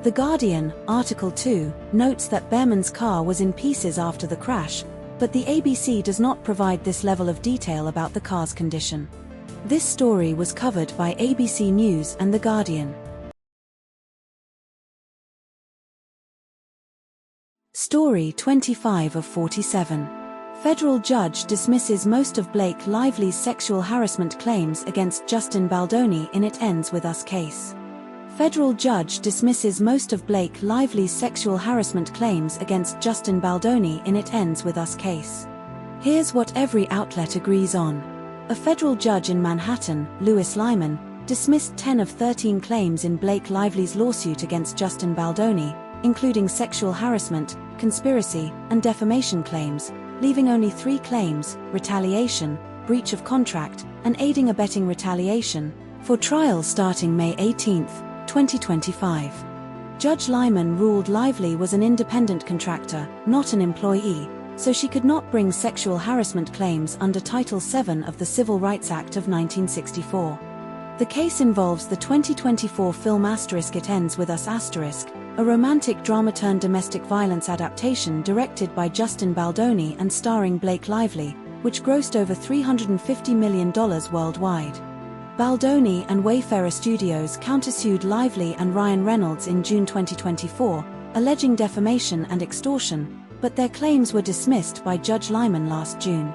The Guardian, Article 2, notes that Bearman's car was in pieces after the crash, but the ABC does not provide this level of detail about the car's condition. This story was covered by ABC News and The Guardian. Story 25 of 47. Federal judge dismisses most of Blake Lively's sexual harassment claims against Justin Baldoni in It Ends With Us case. Federal judge dismisses most of Blake Lively's sexual harassment claims against Justin Baldoni in It Ends With Us case. Here's what every outlet agrees on. A federal judge in Manhattan, Louis Lyman, dismissed 10 of 13 claims in Blake Lively's lawsuit against Justin Baldoni, including sexual harassment, conspiracy, and defamation claims, leaving only 3 claims, retaliation, breach of contract, and aiding abetting retaliation, for trial starting May 18, 2025. Judge Lyman ruled Lively was an independent contractor, not an employee, so she could not bring sexual harassment claims under Title VII of the Civil Rights Act of 1964. The case involves the 2024 film It Ends With Us a romantic drama-turned-domestic violence adaptation directed by Justin Baldoni and starring Blake Lively, which grossed over $350 million worldwide. Baldoni and Wayfarer Studios countersued Lively and Ryan Reynolds in June 2024, alleging defamation and extortion, but their claims were dismissed by Judge Lyman last June.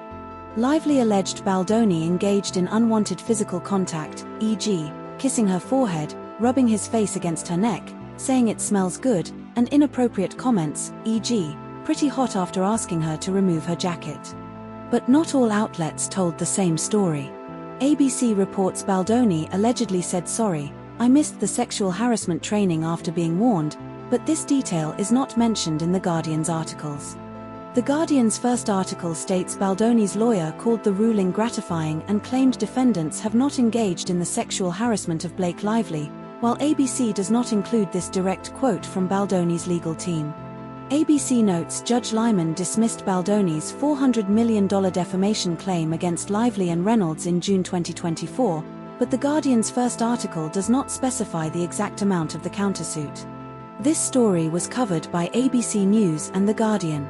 Lively alleged Baldoni engaged in unwanted physical contact, e.g., kissing her forehead, rubbing his face against her neck, saying it smells good, and inappropriate comments, e.g., pretty hot after asking her to remove her jacket. But not all outlets told the same story. ABC reports Baldoni allegedly said, "Sorry, I missed the sexual harassment training after being warned," but this detail is not mentioned in The Guardian's articles. The Guardian's first article states Baldoni's lawyer called the ruling gratifying and claimed defendants have not engaged in the sexual harassment of Blake Lively, while ABC does not include this direct quote from Baldoni's legal team. ABC notes Judge Lyman dismissed Baldoni's $400 million defamation claim against Lively and Reynolds in June 2024, but The Guardian's first article does not specify the exact amount of the countersuit. This story was covered by ABC News and The Guardian.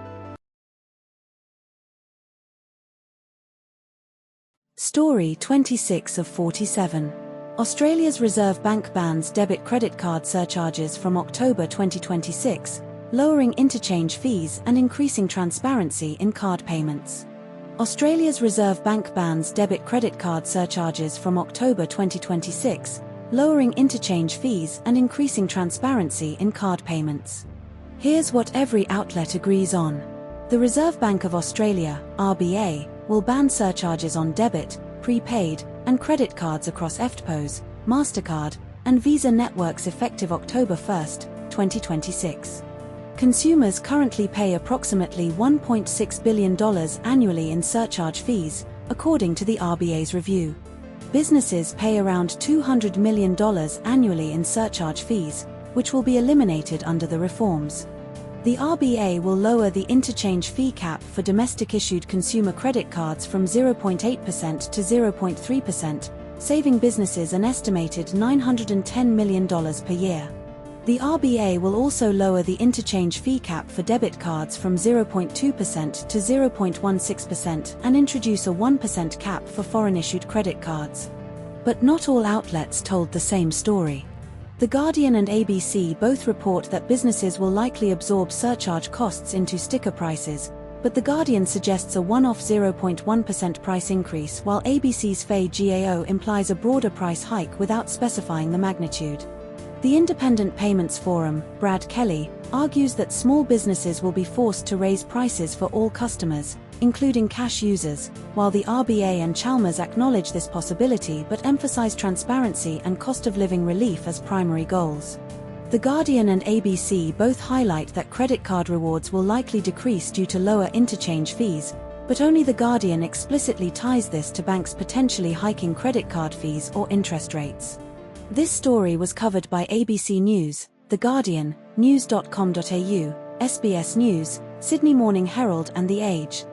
Story 26 of 47. Australia's Reserve Bank bans debit credit card surcharges from October 2026, lowering interchange fees and increasing transparency in card payments. Australia's Reserve Bank bans debit credit card surcharges from October 2026, lowering interchange fees and increasing transparency in card payments. Here's what every outlet agrees on. The Reserve Bank of Australia, RBA, will ban surcharges on debit, prepaid, and credit cards across EFTPOS, MasterCard, and Visa networks effective October 1, 2026. Consumers currently pay approximately $1.6 billion annually in surcharge fees, according to the RBA's review. Businesses pay around $200 million annually in surcharge fees, which will be eliminated under the reforms. The RBA will lower the interchange fee cap for domestic-issued consumer credit cards from 0.8% to 0.3%, saving businesses an estimated $910 million per year. The RBA will also lower the interchange fee cap for debit cards from 0.2% to 0.16% and introduce a 1% cap for foreign-issued credit cards. But not all outlets told the same story. The Guardian and ABC both report that businesses will likely absorb surcharge costs into sticker prices, but The Guardian suggests a one-off 0.1% price increase, while ABC's FAI-GAO implies a broader price hike without specifying the magnitude. The Independent Payments Forum, Brad Kelly, argues that small businesses will be forced to raise prices for all customers, including cash users, while the RBA and Chalmers acknowledge this possibility but emphasize transparency and cost-of-living relief as primary goals. The Guardian and ABC both highlight that credit card rewards will likely decrease due to lower interchange fees, but only The Guardian explicitly ties this to banks potentially hiking credit card fees or interest rates. This story was covered by ABC News, The Guardian, news.com.au, SBS News, Sydney Morning Herald and The Age.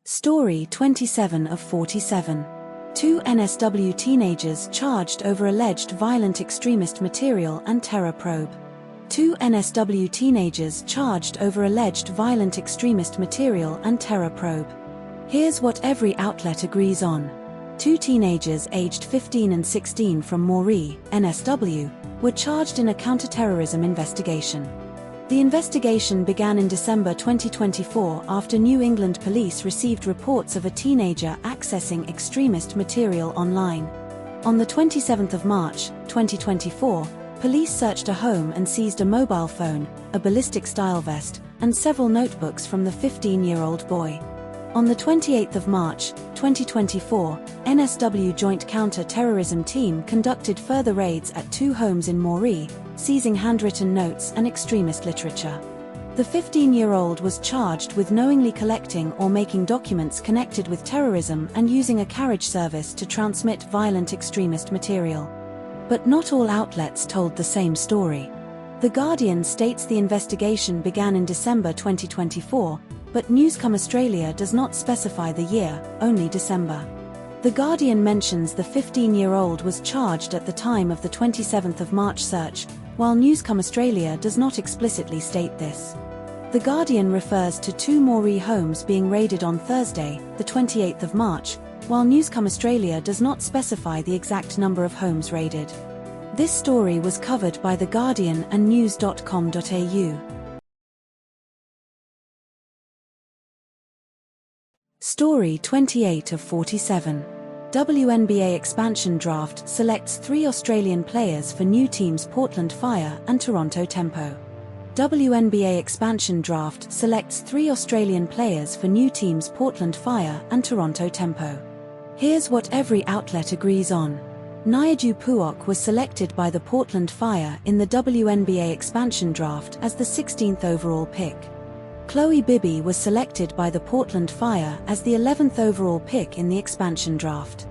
Story 27 of 47. 2 NSW teenagers charged over alleged violent extremist material and terror probe. 2 NSW teenagers charged over alleged violent extremist material and terror probe. Here's what every outlet agrees on. 2 teenagers aged 15 and 16 from Moree, NSW, were charged in a counter-terrorism investigation. The investigation began in December 2024 after New England police received reports of a teenager accessing extremist material online. On the 27th of March, 2024, police searched a home and seized a mobile phone, a ballistic style vest, and several notebooks from the 15-year-old boy. On the 28th of March, 2024, NSW Joint Counter-Terrorism Team conducted further raids at 2 homes in Moree, seizing handwritten notes and extremist literature. The 15-year-old was charged with knowingly collecting or making documents connected with terrorism and using a carriage service to transmit violent extremist material. But not all outlets told the same story. The Guardian states the investigation began in December 2024, but Newscom Australia does not specify the year, only December. The Guardian mentions the 15-year-old was charged at the time of the 27th of March search, while Newscom Australia does not explicitly state this. The Guardian refers to 2 Moree homes being raided on Thursday, the 28th of March, while Newscom Australia does not specify the exact number of homes raided. This story was covered by The Guardian and news.com.au. Story 28 of 47. WNBA expansion draft selects 3 Australian players for new teams Portland Fire and Toronto Tempo. WNBA expansion draft selects 3 Australian players for new teams Portland Fire and Toronto Tempo. Here's what every outlet agrees on. Nyaju Puok was selected by the Portland Fire in the WNBA expansion draft as the 16th overall pick. Chloe Bibby was selected by the Portland Fire as the 11th overall pick in the expansion draft.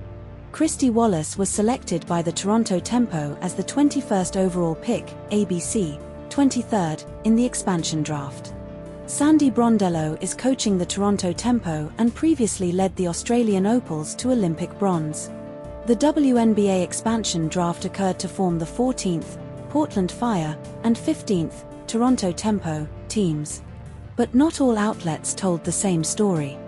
Christy Wallace was selected by the Toronto Tempo as the 21st overall pick, ABC, 23rd, in the expansion draft. Sandy Brondello is coaching the Toronto Tempo and previously led the Australian Opals to Olympic bronze. The WNBA expansion draft occurred to form the 14th, Portland Fire, and 15th, Toronto Tempo, teams. But not all outlets told the same story.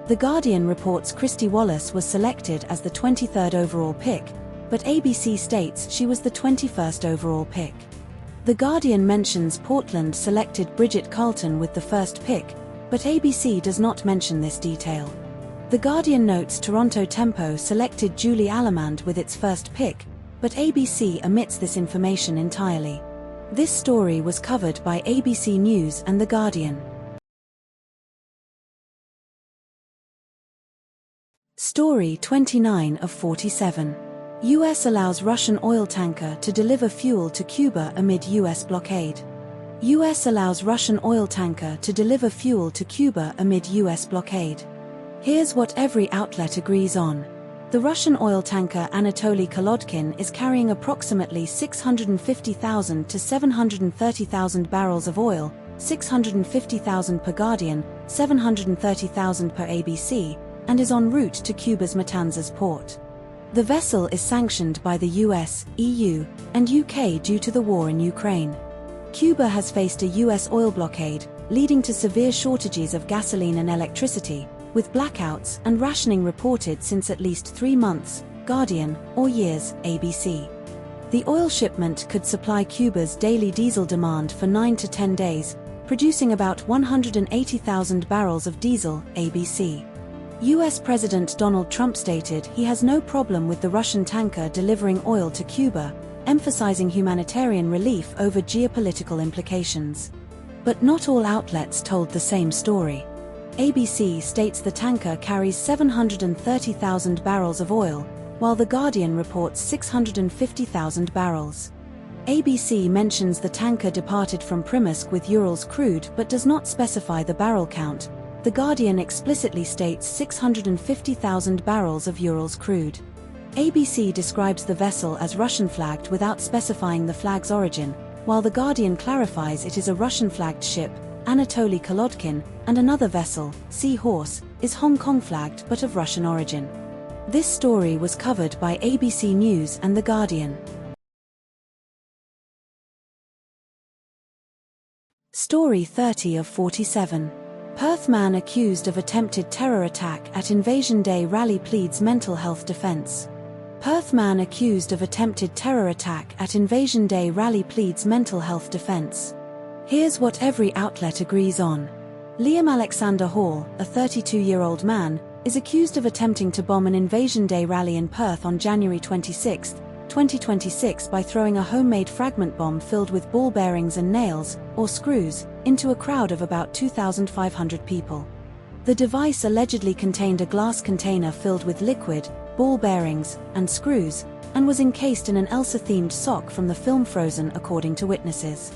The Guardian reports Christy Wallace was selected as the 23rd overall pick, but ABC states she was the 21st overall pick. The Guardian mentions Portland selected Bridget Carlton with the first pick, but ABC does not mention this detail. The Guardian notes Toronto Tempo selected Julie Alamand with its first pick, but ABC omits this information entirely. This story was covered by ABC News and The Guardian. Story 29 of 47. US allows Russian oil tanker to deliver fuel to Cuba amid US blockade. US allows Russian oil tanker to deliver fuel to Cuba amid US blockade. Here's what every outlet agrees on. The Russian oil tanker Anatoly Kolodkin is carrying approximately 650,000 to 730,000 barrels of oil, 650,000 per Guardian, 730,000 per ABC, and is en route to Cuba's Matanzas port. The vessel is sanctioned by the US, EU, and UK due to the war in Ukraine. Cuba has faced a US oil blockade, leading to severe shortages of gasoline and electricity, with blackouts and rationing reported since at least 3 months, Guardian, or years, ABC. The oil shipment could supply Cuba's daily diesel demand for 9 to 10 days, producing about 180,000 barrels of diesel, ABC. US President Donald Trump stated he has no problem with the Russian tanker delivering oil to Cuba, emphasizing humanitarian relief over geopolitical implications. But not all outlets told the same story. ABC states the tanker carries 730,000 barrels of oil, while The Guardian reports 650,000 barrels. ABC mentions the tanker departed from Primorsk with Urals crude but does not specify the barrel count. The Guardian explicitly states 650,000 barrels of Urals crude. ABC describes the vessel as Russian-flagged without specifying the flag's origin, while The Guardian clarifies it is a Russian-flagged ship. Anatoly Kolodkin, and another vessel, Sea Horse, is Hong Kong-flagged but of Russian origin. This story was covered by ABC News and The Guardian. Story 30 of 47. Perth man accused of attempted terror attack at Invasion Day rally pleads mental health defence. Perth man accused of attempted terror attack at Invasion Day rally pleads mental health defence. Here's what every outlet agrees on. Liam Alexander Hall, a 32-year-old man, is accused of attempting to bomb an Invasion Day rally in Perth on January 26, 2026 by throwing a homemade fragment bomb filled with ball bearings and nails, or screws, into a crowd of about 2,500 people. The device allegedly contained a glass container filled with liquid, ball bearings, and screws, and was encased in an Elsa-themed sock from the film Frozen, according to witnesses.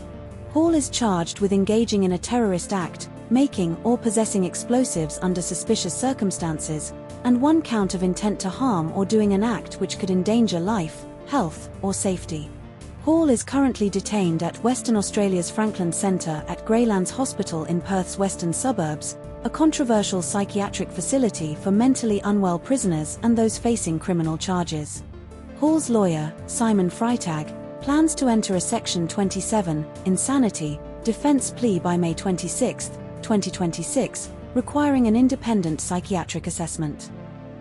Hall is charged with engaging in a terrorist act, making or possessing explosives under suspicious circumstances, and 1 count of intent to harm or doing an act which could endanger life, health, or safety. Hall is currently detained at Western Australia's Franklin Centre at Greylands Hospital in Perth's western suburbs, a controversial psychiatric facility for mentally unwell prisoners and those facing criminal charges. Hall's lawyer, Simon Freitag, plans to enter a Section 27, insanity, defence plea by May 26, 2026, requiring an independent psychiatric assessment.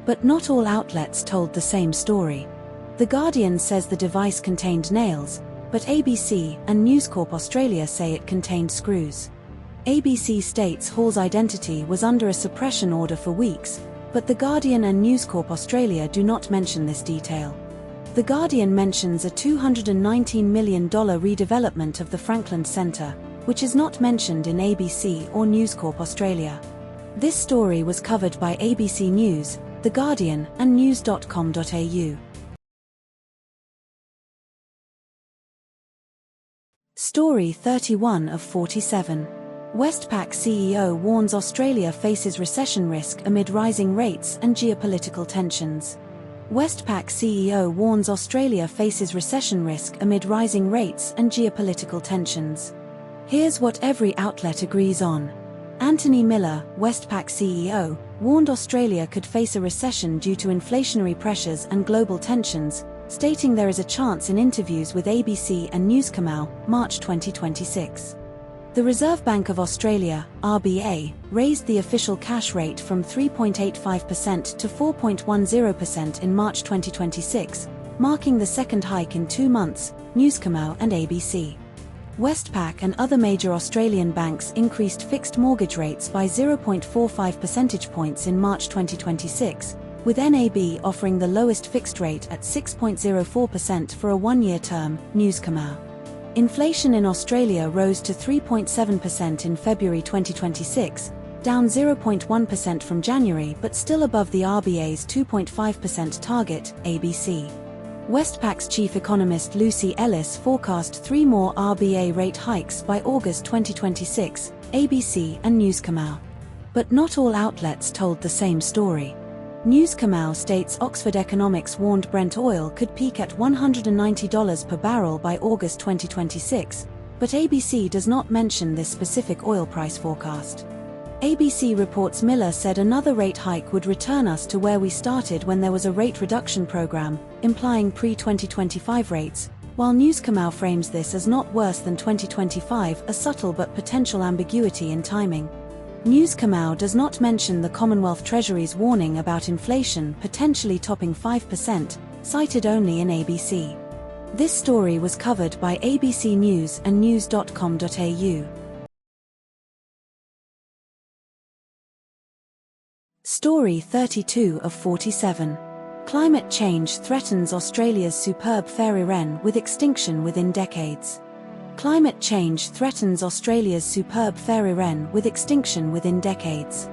But not all outlets told the same story. The Guardian says the device contained nails, but ABC and News Corp Australia say it contained screws. ABC states Hall's identity was under a suppression order for weeks, but The Guardian and News Corp Australia do not mention this detail. The Guardian mentions a $219 million redevelopment of the Franklin Centre, which is not mentioned in ABC or News Corp Australia. This story was covered by ABC News, The Guardian, and news.com.au. Story 31 of 47. Westpac CEO warns Australia faces recession risk amid rising rates and geopolitical tensions. Westpac CEO warns Australia faces recession risk amid rising rates and geopolitical tensions. Here's what every outlet agrees on. Anthony Miller, Westpac CEO, warned Australia could face a recession due to inflationary pressures and global tensions, stating there is a chance in interviews with ABC and Newscamau, March 2026. The Reserve Bank of Australia, RBA, raised the official cash rate from 3.85% to 4.10% in March 2026, marking the second hike in 2 months, Newscamau and ABC. Westpac and other major Australian banks increased fixed mortgage rates by 0.45 percentage points in March 2026, with NAB offering the lowest fixed rate at 6.04% for a one-year term, Newscamau. Inflation in Australia rose to 3.7% in February 2026, down 0.1% from January but still above the RBA's 2.5% target, ABC. Westpac's chief economist Lucy Ellis forecast 3 more RBA rate hikes by August 2026, ABC and Newscamau. But not all outlets told the same story. Newscamau states Oxford Economics warned Brent oil could peak at $190 per barrel by August 2026, but ABC does not mention this specific oil price forecast. ABC reports Miller said another rate hike would return us to where we started when there was a rate reduction program, implying pre-2025 rates, while Newscamau frames this as not worse than 2025, a subtle but potential ambiguity in timing. Newscamau does not mention the Commonwealth Treasury's warning about inflation potentially topping 5%, cited only in ABC. This story was covered by ABC News and news.com.au. Story 32 of 47. Climate change threatens Australia's superb fairy-wren with extinction within decades. Climate change threatens Australia's superb fairy-wren with extinction within decades.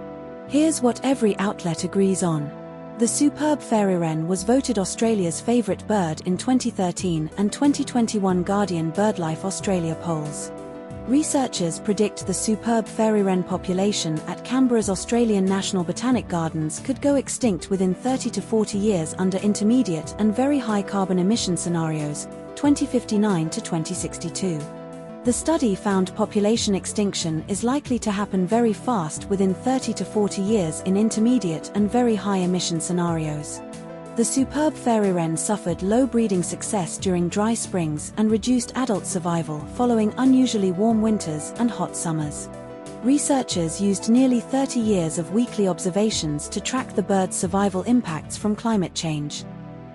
Here's what every outlet agrees on. The superb fairy-wren was voted Australia's favourite bird in 2013 and 2021 Guardian BirdLife Australia polls. Researchers predict the superb fairy-wren population at Canberra's Australian National Botanic Gardens could go extinct within 30 to 40 years under intermediate and very high carbon emission scenarios, 2059 to 2062. The study found population extinction is likely to happen very fast within 30 to 40 years in intermediate and very high emission scenarios. The superb fairy-wren suffered low breeding success during dry springs and reduced adult survival following unusually warm winters and hot summers. Researchers used nearly 30 years of weekly observations to track the bird's survival impacts from climate change.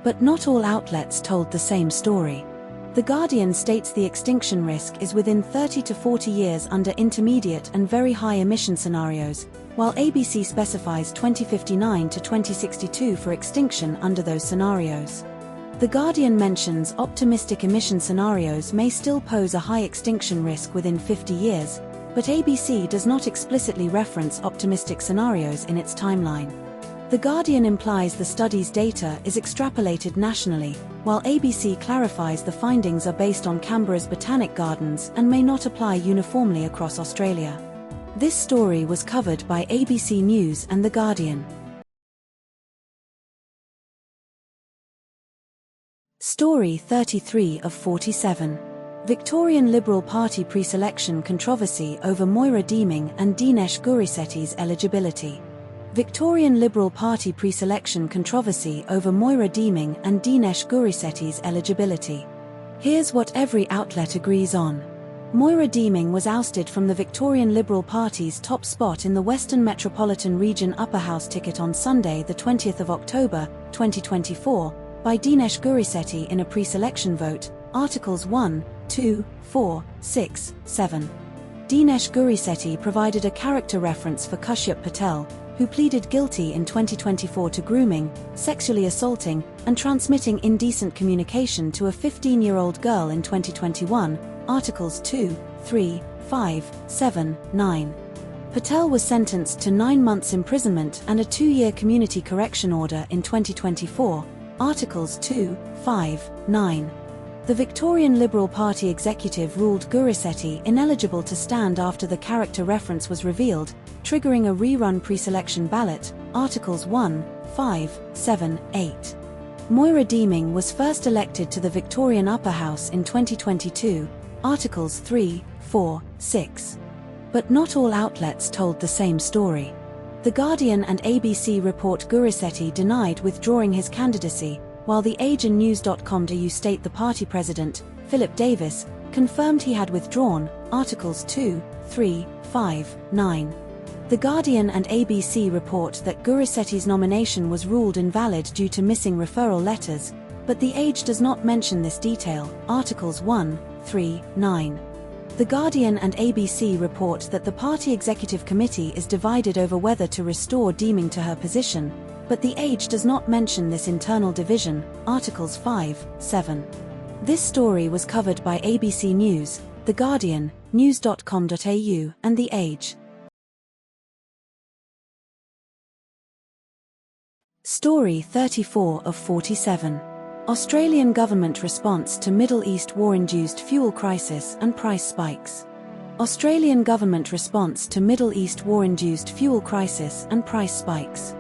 But not all outlets told the same story. The Guardian states the extinction risk is within 30 to 40 years under intermediate and very high emission scenarios, while ABC specifies 2059 to 2062 for extinction under those scenarios. The Guardian mentions optimistic emission scenarios may still pose a high extinction risk within 50 years, but ABC does not explicitly reference optimistic scenarios in its timeline. The Guardian implies the study's data is extrapolated nationally, while ABC clarifies the findings are based on Canberra's botanic gardens and may not apply uniformly across Australia. This story was covered by ABC News and The Guardian. Story 33 of 47. Victorian Liberal Party pre-selection controversy over Moira Deeming and Dinesh Gurisetty's eligibility. Victorian Liberal Party pre-selection controversy over Moira Deeming and Dinesh Gurisetty's eligibility. Here's what every outlet agrees on. Moira Deeming was ousted from the Victorian Liberal Party's top spot in the Western Metropolitan Region Upper House ticket on Sunday, the 20th of October, 2024, by Dinesh Gurisetty in a pre-selection vote, Articles 1, 2, 4, 6, 7. Dinesh Gurisetty provided a character reference for Kashyap Patel, who pleaded guilty in 2024 to grooming, sexually assaulting, and transmitting indecent communication to a 15-year-old girl in 2021, Articles 2, 3, 5, 7, 9. Patel was sentenced to 9 months imprisonment and a 2-year community correction order in 2024, Articles 2, 5, 9. The Victorian Liberal Party executive ruled Gurisetti ineligible to stand after the character reference was revealed, triggering a rerun pre-selection ballot, Articles 1, 5, 7, 8. Moira Deeming was first elected to the Victorian Upper House in 2022, Articles 3, 4, 6. But not all outlets told the same story. The Guardian and ABC report Gurisetti denied withdrawing his candidacy, while The Age and News.com.au state the party president, Philip Davis, confirmed he had withdrawn, Articles 2, 3, 5, 9. The Guardian and ABC report that Gurisetti's nomination was ruled invalid due to missing referral letters, but The Age does not mention this detail, Articles 1, 3, 9. The Guardian and ABC report that the party executive committee is divided over whether to restore Deeming to her position, but The Age does not mention this internal division, Articles 5, 7. This story was covered by ABC News, The Guardian, news.com.au, and The Age. Story 34 of 47. Australian government response to Middle East war-induced fuel crisis and price spikes. Australian government response to Middle East war-induced fuel crisis and price spikes.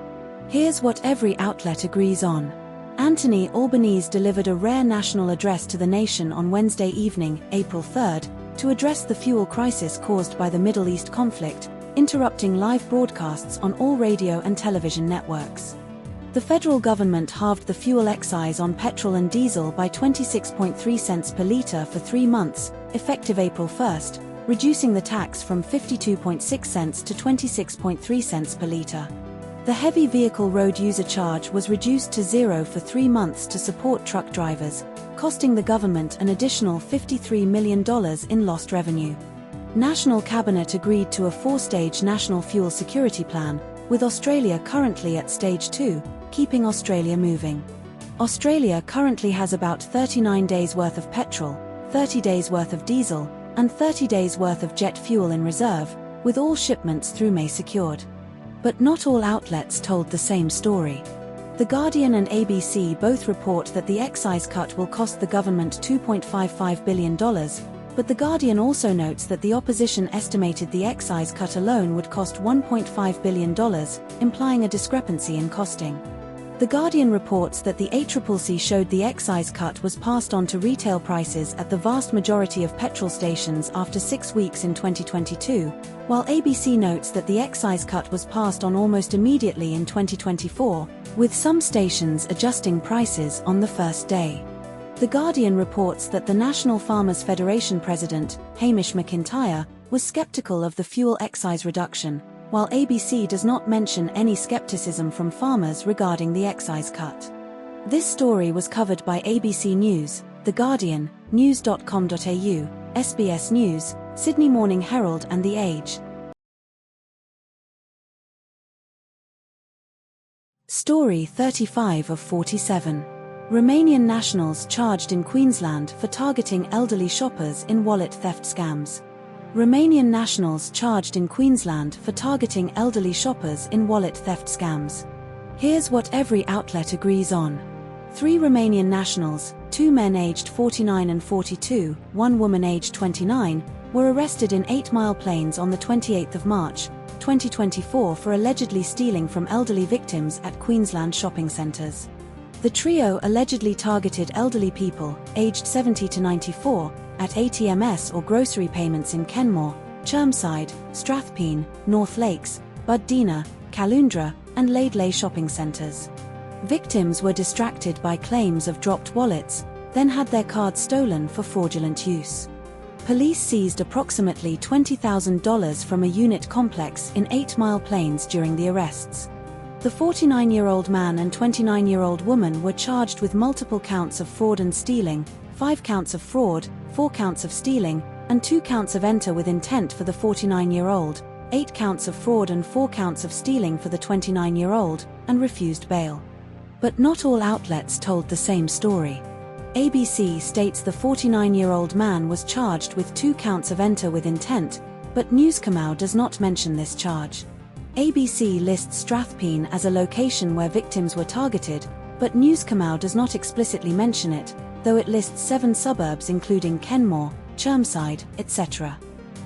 Here's what every outlet agrees on. Anthony Albanese delivered a rare national address to the nation on Wednesday evening, April 3, to address the fuel crisis caused by the Middle East conflict, interrupting live broadcasts on all radio and television networks. The federal government halved the fuel excise on petrol and diesel by 26.3 cents per litre for 3 months, effective April 1, reducing the tax from 52.6 cents to 26.3 cents per litre. The heavy vehicle road user charge was reduced to zero for 3 months to support truck drivers, costing the government an additional $53 million in lost revenue. National Cabinet agreed to a 4-stage national fuel security plan, with Australia currently at Stage 2, keeping Australia moving. Australia currently has about 39 days worth of petrol, 30 days worth of diesel, and 30 days worth of jet fuel in reserve, with all shipments through May secured. But not all outlets told the same story. The Guardian and ABC both report that the excise cut will cost the government $2.55 billion, but The Guardian also notes that the opposition estimated the excise cut alone would cost $1.5 billion, implying a discrepancy in costing. The Guardian reports that the ACCC showed the excise cut was passed on to retail prices at the vast majority of petrol stations after 6 weeks in 2022, while ABC notes that the excise cut was passed on almost immediately in 2024, with some stations adjusting prices on the first day. The Guardian reports that the National Farmers Federation president, Hamish McIntyre, was skeptical of the fuel excise reduction, while ABC does not mention any skepticism from farmers regarding the excise cut. This story was covered by ABC News, The Guardian, news.com.au, SBS News, Sydney Morning Herald and The Age. Story 35 of 47. Romanian nationals charged in Queensland for targeting elderly shoppers in wallet theft scams. Romanian nationals charged in Queensland for targeting elderly shoppers in wallet theft scams. Here's what every outlet agrees on. 3 Romanian nationals, 2 men aged 49 and 42, 1 woman aged 29, were arrested in 8 Mile Plains on the 28th of March, 2024 for allegedly stealing from elderly victims at Queensland shopping centres. The trio allegedly targeted elderly people, aged 70 to 94, at ATMs or grocery payments in Kenmore, Chermside, Strathpine, North Lakes, Buddina, Caloundra, and Laidley shopping centres. Victims were distracted by claims of dropped wallets, then had their cards stolen for fraudulent use. Police seized approximately $20,000 from a unit complex in 8 Mile Plains during the arrests. The 49-year-old man and 29-year-old woman were charged with multiple counts of fraud and stealing, 5 counts of fraud, 4 counts of stealing, and 2 counts of enter with intent for the 49-year-old, 8 counts of fraud and 4 counts of stealing for the 29-year-old, and refused bail. But not all outlets told the same story. ABC states the 49-year-old man was charged with 2 counts of enter with intent, but Newscomau does not mention this charge. ABC lists Strathpine as a location where victims were targeted, but Newscomau does not explicitly mention it, though it lists 7 suburbs including Kenmore, Chermside, etc.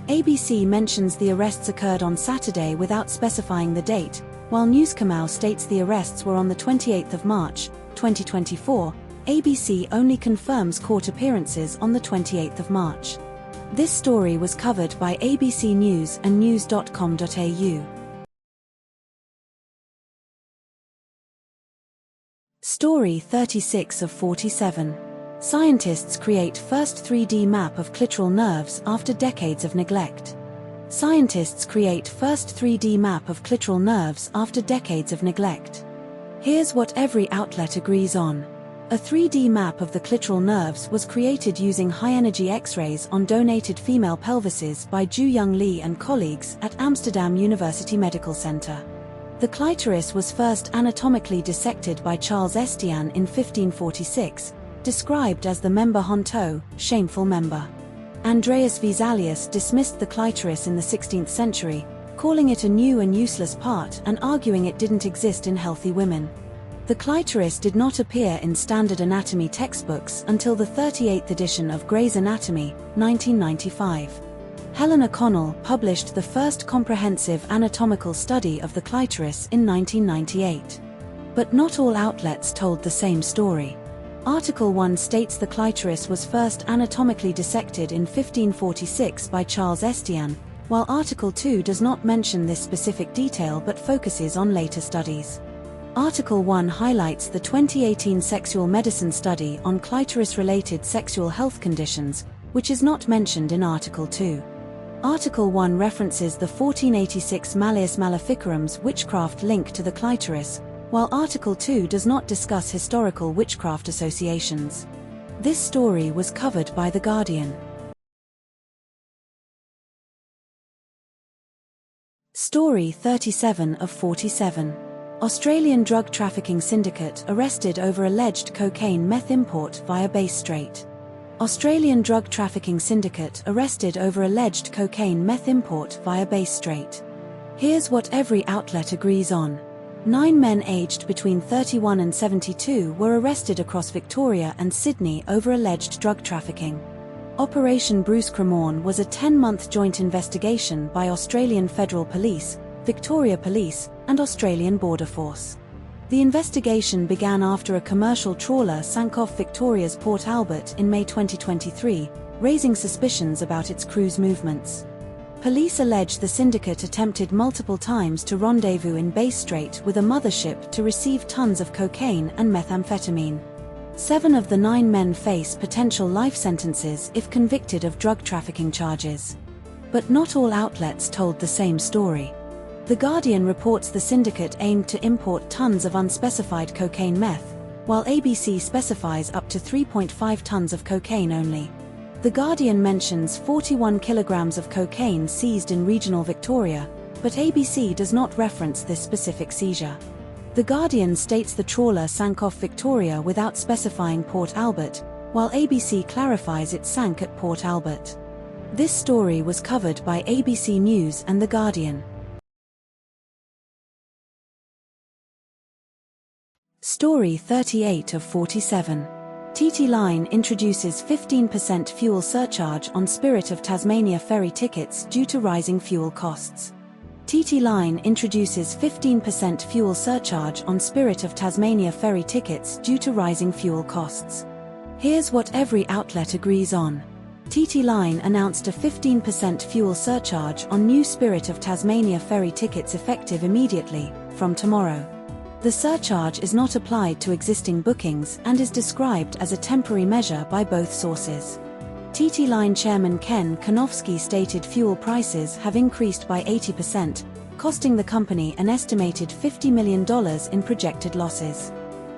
ABC mentions the arrests occurred on Saturday without specifying the date, while Newscamau states the arrests were on the 28th of March, 2024. ABC only confirms court appearances on the 28th of March. This story was covered by ABC News and news.com.au. Story 36 of 47. Scientists create first 3D map of clitoral nerves after decades of neglect. Scientists create first 3D map of clitoral nerves after decades of neglect. Here's what every outlet agrees on. A 3D map of the clitoral nerves was created using high-energy X-rays on donated female pelvises by Ju Young Lee and colleagues at Amsterdam University Medical Center. The clitoris was first anatomically dissected by Charles Estienne in 1546, described as the member honto, shameful member. Andreas Vesalius dismissed the clitoris in the 16th century, calling it a new and useless part and arguing it didn't exist in healthy women. The clitoris did not appear in standard anatomy textbooks until the 38th edition of Gray's Anatomy, 1995. Helen O'Connell published the first comprehensive anatomical study of the clitoris in 1998. But not all outlets told the same story. Article 1 states the clitoris was first anatomically dissected in 1546 by Charles Estienne, while Article 2 does not mention this specific detail but focuses on later studies. Article 1 highlights the 2018 sexual medicine study on clitoris-related sexual health conditions, which is not mentioned in Article 2. Article 1 references the 1486 Malleus Maleficarum's witchcraft link to the clitoris, while Article 2 does not discuss historical witchcraft associations. This story was covered by The Guardian. Story 37 of 47. Australian drug trafficking syndicate arrested over alleged cocaine meth import via Bass Strait. Australian drug trafficking syndicate arrested over alleged cocaine meth import via Bass Strait. Here's what every outlet agrees on. 9 men aged between 31 and 72 were arrested across Victoria and Sydney over alleged drug trafficking. Operation Bruce Cremorne was a 10-month joint investigation by Australian Federal Police, Victoria Police, and Australian Border Force. The investigation began after a commercial trawler sank off Victoria's Port Albert in May 2023, raising suspicions about its crew's movements. Police allege the syndicate attempted multiple times to rendezvous in Bass Strait with a mothership to receive tons of cocaine and methamphetamine. 7 of the 9 men face potential life sentences if convicted of drug trafficking charges. But not all outlets told the same story. The Guardian reports the syndicate aimed to import tons of unspecified cocaine meth, while ABC specifies up to 3.5 tons of cocaine only. The Guardian mentions 41 kilograms of cocaine seized in regional Victoria, but ABC does not reference this specific seizure. The Guardian states the trawler sank off Victoria without specifying Port Albert, while ABC clarifies it sank at Port Albert. This story was covered by ABC News and The Guardian. Story 38 of 47. TT Line introduces 15% fuel surcharge on Spirit of Tasmania ferry tickets due to rising fuel costs. TT Line introduces 15% fuel surcharge on Spirit of Tasmania ferry tickets due to rising fuel costs. Here's what every outlet agrees on. TT Line announced a 15% fuel surcharge on new Spirit of Tasmania ferry tickets effective immediately, from tomorrow. The surcharge is not applied to existing bookings and is described as a temporary measure by both sources. TT Line chairman Ken Konofsky stated fuel prices have increased by 80%, costing the company an estimated $50 million in projected losses.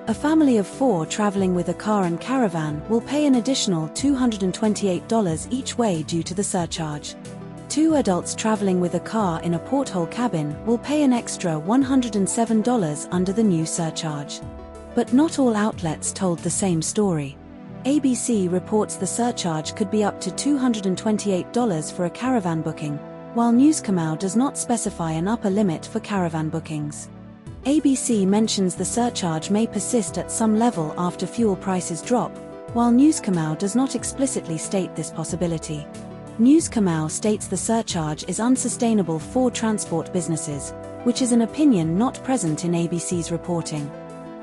A family of 4 traveling with a car and caravan will pay an additional $228 each way due to the surcharge. 2 adults traveling with a car in a porthole cabin will pay an extra $107 under the new surcharge. But not all outlets told the same story. ABC reports the surcharge could be up to $228 for a caravan booking, while Newscamau does not specify an upper limit for caravan bookings. ABC mentions the surcharge may persist at some level after fuel prices drop, while News Kamau does not explicitly state this possibility. News Kamau states the surcharge is unsustainable for transport businesses, which is an opinion not present in ABC's reporting.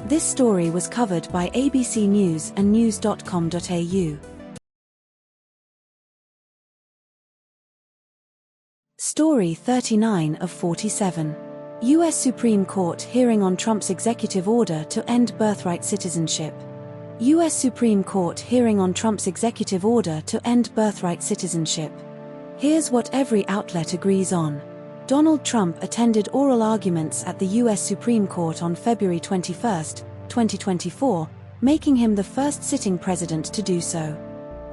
This story was covered by ABC News and news.com.au. Story 39 of 47. U.S. Supreme Court hearing on Trump's executive order to end birthright citizenship. U.S. Supreme Court hearing on Trump's executive order to end birthright citizenship. Here's what every outlet agrees on. Donald Trump attended oral arguments at the U.S. Supreme Court on February 21, 2024, making him the first sitting president to do so.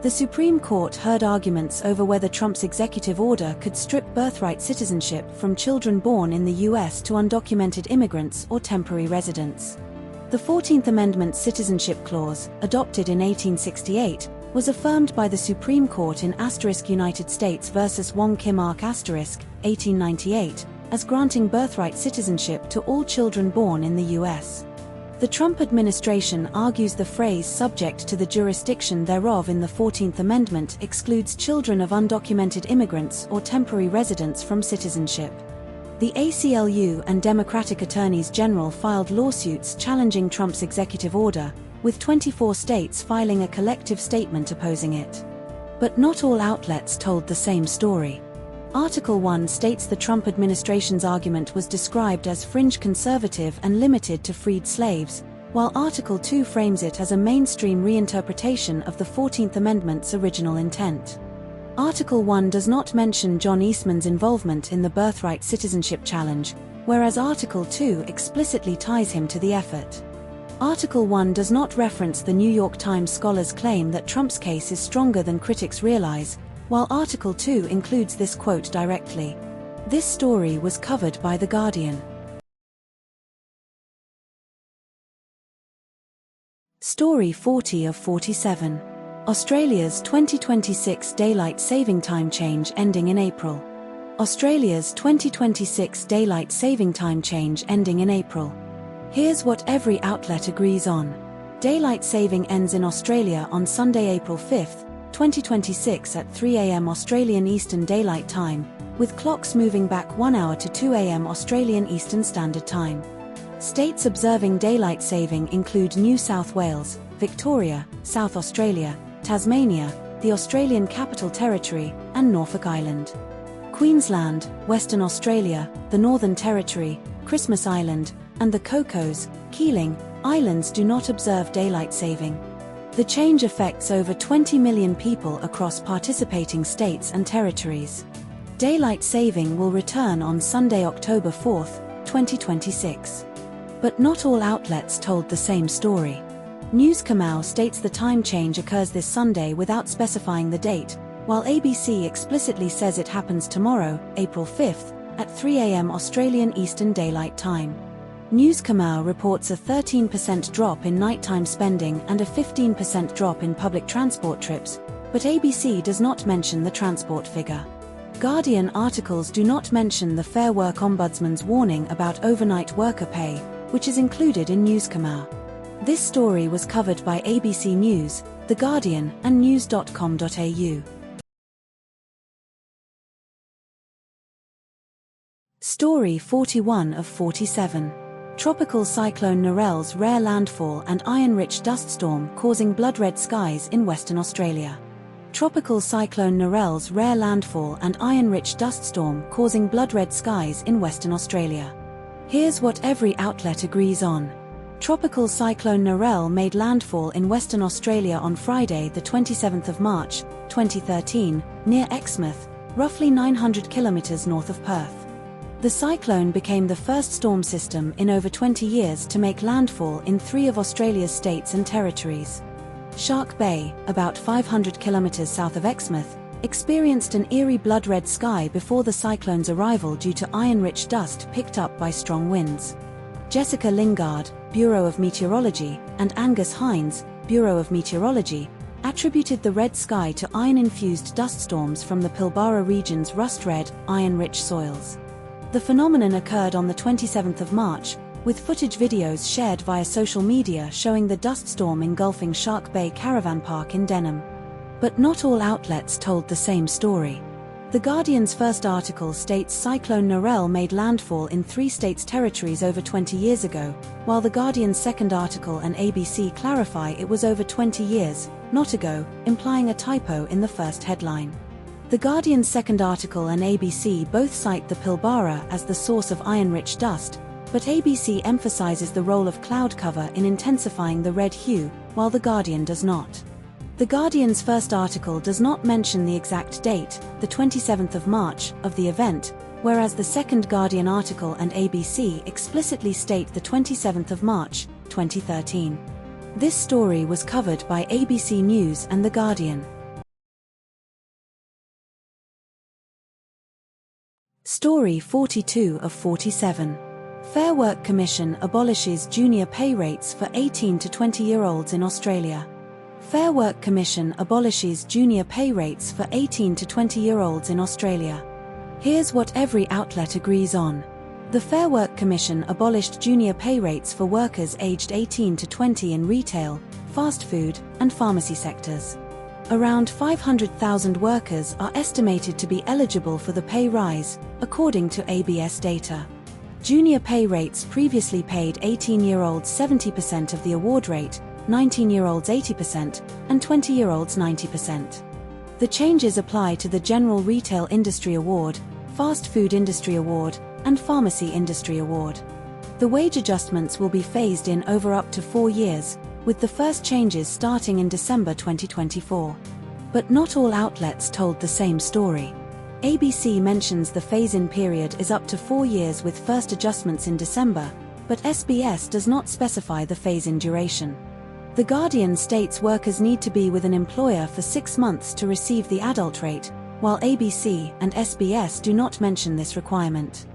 The Supreme Court heard arguments over whether Trump's executive order could strip birthright citizenship from children born in the U.S. to undocumented immigrants or temporary residents. The 14th Amendment Citizenship Clause, adopted in 1868, was affirmed by the Supreme Court in United States v. Wong Kim Ark 1898, as granting birthright citizenship to all children born in the U.S. The Trump administration argues the phrase "subject to the jurisdiction thereof" in the 14th Amendment excludes children of undocumented immigrants or temporary residents from citizenship. The ACLU and Democratic attorneys general filed lawsuits challenging Trump's executive order, with 24 states filing a collective statement opposing it. But not all outlets told the same story. Article 1 states the Trump administration's argument was described as fringe conservative and limited to freed slaves, while Article 2 frames it as a mainstream reinterpretation of the 14th Amendment's original intent. Article 1 does not mention John Eastman's involvement in the birthright citizenship challenge, whereas Article 2 explicitly ties him to the effort. Article 1 does not reference the New York Times scholar's claim that Trump's case is stronger than critics realize, while Article 2 includes this quote directly. This story was covered by The Guardian. Story 40 of 47. Australia's 2026 Daylight Saving Time change ending in April. Australia's 2026 Daylight Saving Time change ending in April. Here's what every outlet agrees on. Daylight saving ends in Australia on Sunday, April 5, 2026 at 3 a.m. Australian Eastern Daylight Time, with clocks moving back 1 hour to 2 a.m. Australian Eastern Standard Time. States observing daylight saving include New South Wales, Victoria, South Australia, Tasmania, the Australian Capital Territory, and Norfolk Island. Queensland, Western Australia, the Northern Territory, Christmas Island, and the Cocos, Keeling, Islands do not observe daylight saving. The change affects over 20 million people across participating states and territories. Daylight saving will return on Sunday, October 4, 2026. But not all outlets told the same story. News Kamau states the time change occurs this Sunday without specifying the date, while ABC explicitly says it happens tomorrow, April 5, at 3 a.m. Australian Eastern Daylight Time. News Kamau reports a 13% drop in nighttime spending and a 15% drop in public transport trips, but ABC does not mention the transport figure. Guardian articles do not mention the Fair Work Ombudsman's warning about overnight worker pay, which is included in News Kamau. This story was covered by ABC News, The Guardian, and news.com.au. Story 41 of 47. Tropical Cyclone Narelle's rare landfall and iron-rich dust storm causing blood-red skies in Western Australia. Tropical Cyclone Narelle's rare landfall and iron-rich dust storm causing blood-red skies in Western Australia. Here's what every outlet agrees on. Tropical Cyclone Narelle made landfall in Western Australia on Friday, the 27th of March, 2013, near Exmouth, roughly 900 kilometers north of Perth. The cyclone became the first storm system in over 20 years to make landfall in 3 of Australia's states and territories. Shark Bay, about 500 kilometers south of Exmouth, experienced an eerie blood-red sky before the cyclone's arrival due to iron-rich dust picked up by strong winds. Jessica Lingard, Bureau of Meteorology, and Angus Hines, Bureau of Meteorology, attributed the red sky to iron-infused dust storms from the Pilbara region's rust-red, iron-rich soils. The phenomenon occurred on the 27th of March, with footage videos shared via social media showing the dust storm engulfing Shark Bay Caravan Park in Denham. But not all outlets told the same story. The Guardian's first article states Cyclone Narelle made landfall in 3 states' territories over 20 years ago, while the Guardian's second article and ABC clarify it was over 20 years, not ago, implying a typo in the first headline. The Guardian's second article and ABC both cite the Pilbara as the source of iron-rich dust, but ABC emphasizes the role of cloud cover in intensifying the red hue, while The Guardian does not. The Guardian's first article does not mention the exact date, the 27th of March, of the event, whereas the second Guardian article and ABC explicitly state the 27th of March, 2013. This story was covered by ABC News and The Guardian. Story 42 of 47. Fair Work Commission abolishes junior pay rates for 18 to 20-year-olds in Australia. Fair Work Commission abolishes junior pay rates for 18 to 20-year-olds in Australia. Here's what every outlet agrees on. The Fair Work Commission abolished junior pay rates for workers aged 18 to 20 in retail, fast food, and pharmacy sectors. Around 500,000 workers are estimated to be eligible for the pay rise, according to ABS data. Junior pay rates previously paid 18-year-olds 70% of the award rate, 19-year-olds 80%, and 20-year-olds 90%. The changes apply to the General Retail Industry Award, Fast Food Industry Award, and Pharmacy Industry Award. The wage adjustments will be phased in over up to 4 years, with the first changes starting in December 2024. But not all outlets told the same story. ABC mentions the phase-in period is up to 4 years with first adjustments in December, but SBS does not specify the phase-in duration. The Guardian states workers need to be with an employer for 6 months to receive the adult rate, while ABC and SBS do not mention this requirement.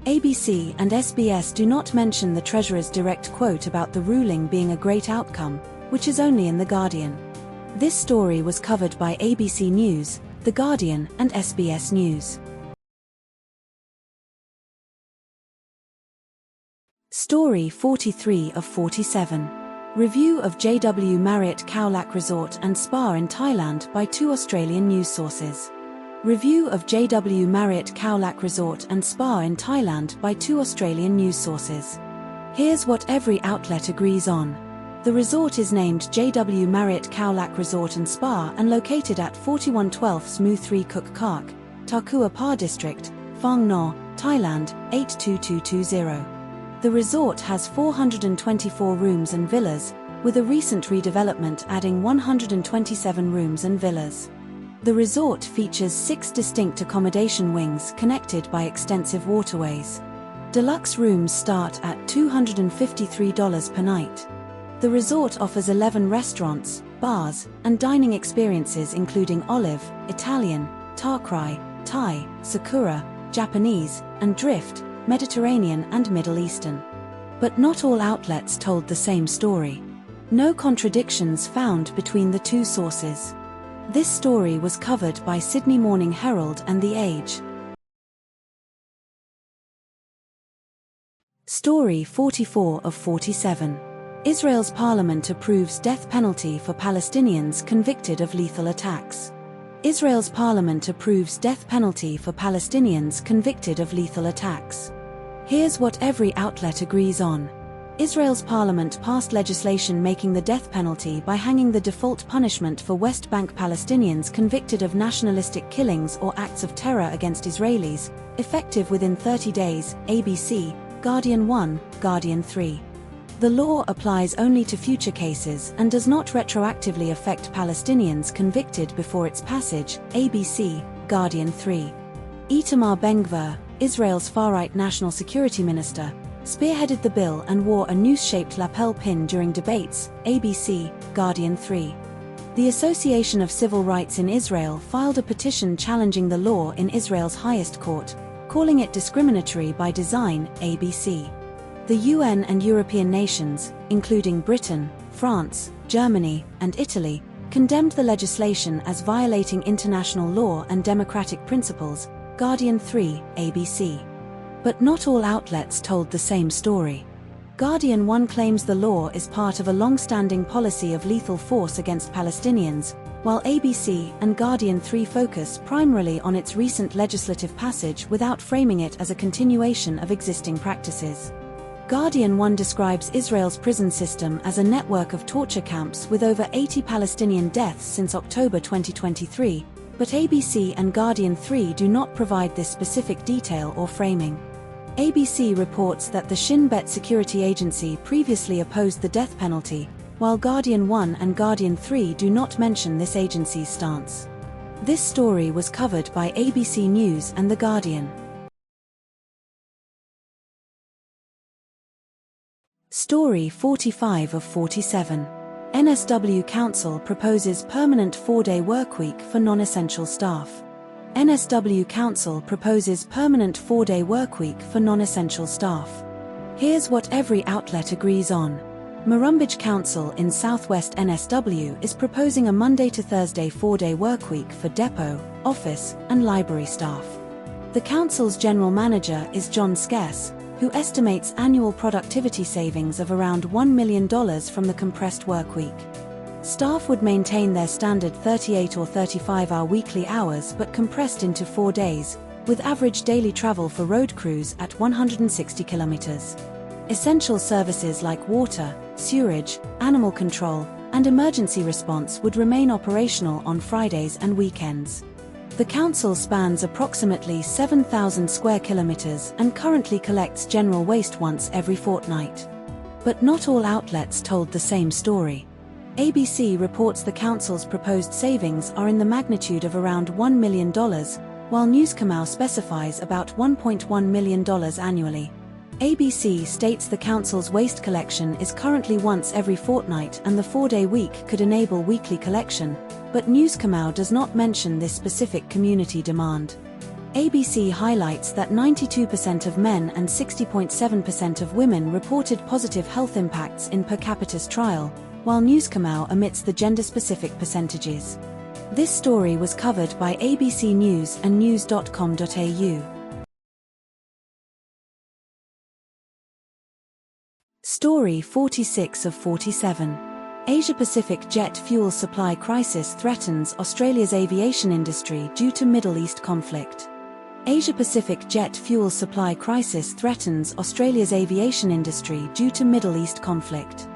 ABC and SBS do not mention the Treasurer's direct quote about the ruling being a great outcome, which is only in The Guardian. This story was covered by ABC News, The Guardian, and SBS News. Story 43 of 47. Review of JW Marriott Khao Lak Resort and Spa in Thailand by 2 Australian news sources. Review of JW Marriott Khao Lak Resort and Spa in Thailand by 2 Australian news sources. Here's what every outlet agrees on. The resort is named JW Marriott Khao Lak Resort and Spa and located at 4112 Smoo 3 Kuk Kark, Takua Pa District, Phang Ngo, Thailand, 82220. The resort has 424 rooms and villas, with a recent redevelopment adding 127 rooms and villas. The resort features 6 distinct accommodation wings connected by extensive waterways. Deluxe rooms start at $253 per night. The resort offers 11 restaurants, bars, and dining experiences including Olive, Italian, Thai, Thai, Sakura, Japanese, and Drift, Mediterranean and Middle Eastern. But not all outlets told the same story. No contradictions found between the 2 sources. This story was covered by Sydney Morning Herald and The Age. Story 44 of 47. Israel's parliament approves death penalty for Palestinians convicted of lethal attacks. Israel's parliament approves death penalty for Palestinians convicted of lethal attacks. Here's what every outlet agrees on. Israel's parliament passed legislation making the death penalty by hanging the default punishment for West Bank Palestinians convicted of nationalistic killings or acts of terror against Israelis, effective within 30 days, ABC, Guardian 1, Guardian 3. The law applies only to future cases and does not retroactively affect Palestinians convicted before its passage, ABC, Guardian 3. Itamar Ben-Gvir, Israel's far-right national security minister, spearheaded the bill and wore a noose-shaped lapel pin during debates, ABC, Guardian 3. The Association of Civil Rights in Israel filed a petition challenging the law in Israel's highest court, calling it discriminatory by design, ABC. The UN and European nations, including Britain, France, Germany, and Italy, condemned the legislation as violating international law and democratic principles, Guardian 3, ABC. But not all outlets told the same story. Guardian 1 claims the law is part of a long-standing policy of lethal force against Palestinians, while ABC and Guardian 3 focus primarily on its recent legislative passage without framing it as a continuation of existing practices. Guardian 1 describes Israel's prison system as a network of torture camps with over 80 Palestinian deaths since October 2023, but ABC and Guardian 3 do not provide this specific detail or framing. ABC reports that the Shin Bet Security Agency previously opposed the death penalty, while Guardian 1 and Guardian 3 do not mention this agency's stance. This story was covered by ABC News and The Guardian. Story 45 of 47. NSW Council proposes permanent 4-day workweek for non-essential staff. NSW Council proposes permanent 4-day workweek for non-essential staff. Here's what every outlet agrees on. Murrumbidgee Council in southwest NSW is proposing a Monday to Thursday 4-day workweek for depot, office, and library staff. The council's general manager is John Scarce, who estimates annual productivity savings of around $1 million from the compressed workweek. Staff would maintain their standard 38 or 35-hour weekly hours but compressed into 4 days, with average daily travel for road crews at 160 kilometers. Essential services like water, sewerage, animal control, and emergency response would remain operational on Fridays and weekends. The council spans approximately 7,000 square kilometers and currently collects general waste once every fortnight. But not all outlets told the same story. ABC reports the council's proposed savings are in the magnitude of around $1 million, while Newscomau specifies about $1.1 million annually. ABC states the council's waste collection is currently once every fortnight and the 4-day week could enable weekly collection, but Newscomau does not mention this specific community demand. ABC highlights that 92% of men and 60.7% of women reported positive health impacts in per capita's trial, while Newscomau omits the gender-specific percentages. This story was covered by ABC News and news.com.au. Story 46 of 47. Asia-Pacific jet fuel supply crisis threatens Australia's aviation industry due to Middle East conflict. Asia-Pacific jet fuel supply crisis threatens Australia's aviation industry due to Middle East conflict.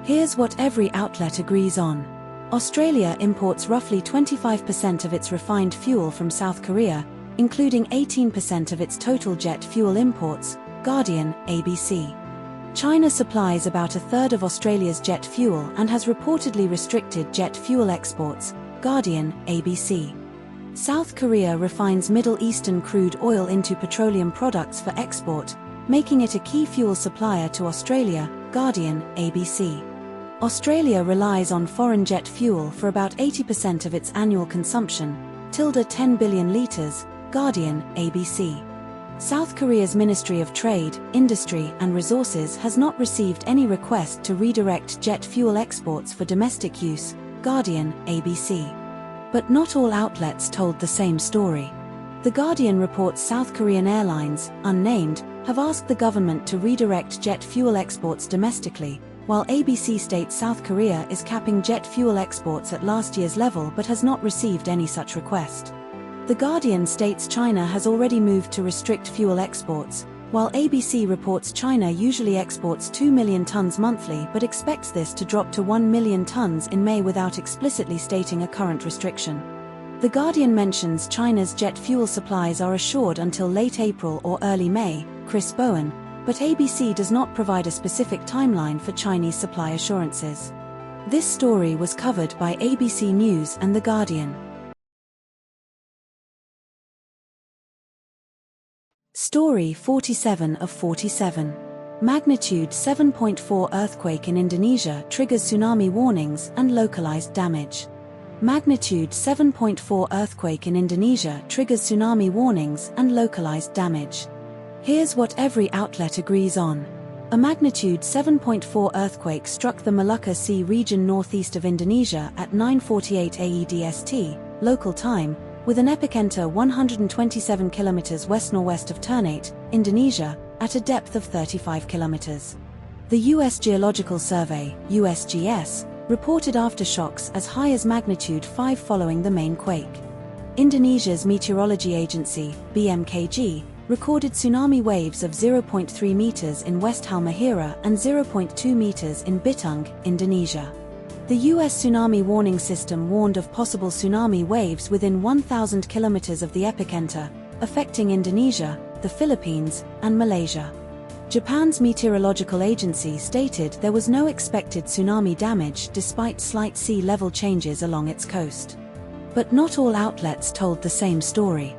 Here's what every outlet agrees on. Australia imports roughly 25% of its refined fuel from South Korea, including 18% of its total jet fuel imports, Guardian, ABC. China supplies about a third of Australia's jet fuel and has reportedly restricted jet fuel exports, Guardian, ABC. South Korea refines Middle Eastern crude oil into petroleum products for export, making it a key fuel supplier to Australia, Guardian, ABC. Australia relies on foreign jet fuel for about 80% of its annual consumption, 10 billion litres, Guardian, ABC. South Korea's Ministry of Trade, Industry and Resources has not received any request to redirect jet fuel exports for domestic use, Guardian, ABC. But not all outlets told the same story. The Guardian reports South Korean airlines, unnamed, have asked the government to redirect jet fuel exports domestically, while ABC states South Korea is capping jet fuel exports at last year's level but has not received any such request. The Guardian states China has already moved to restrict fuel exports, while ABC reports China usually exports 2 million tons monthly but expects this to drop to 1 million tons in May without explicitly stating a current restriction. The Guardian mentions China's jet fuel supplies are assured until late April or early May, Chris Bowen, but ABC does not provide a specific timeline for Chinese supply assurances. This story was covered by ABC News and The Guardian. Story 47 of 47. Magnitude 7.4 earthquake in Indonesia triggers tsunami warnings and localized damage. Magnitude 7.4 earthquake in Indonesia triggers tsunami warnings and localized damage. Here's what every outlet agrees on. A magnitude 7.4 earthquake struck the Molucca Sea region northeast of Indonesia at 9:48 AEDST, local time, with an epicenter 127 kilometers west-northwest of Ternate, Indonesia, at a depth of 35 kilometers. The U.S. Geological Survey, USGS, reported aftershocks as high as magnitude 5 following the main quake. Indonesia's meteorology agency, BMKG, recorded tsunami waves of 0.3 meters in West Halmahera and 0.2 meters in Bitung, Indonesia. The U.S. tsunami warning system warned of possible tsunami waves within 1,000 kilometers of the epicenter, affecting Indonesia, the Philippines, and Malaysia. Japan's meteorological agency stated there was no expected tsunami damage despite slight sea level changes along its coast. But not all outlets told the same story.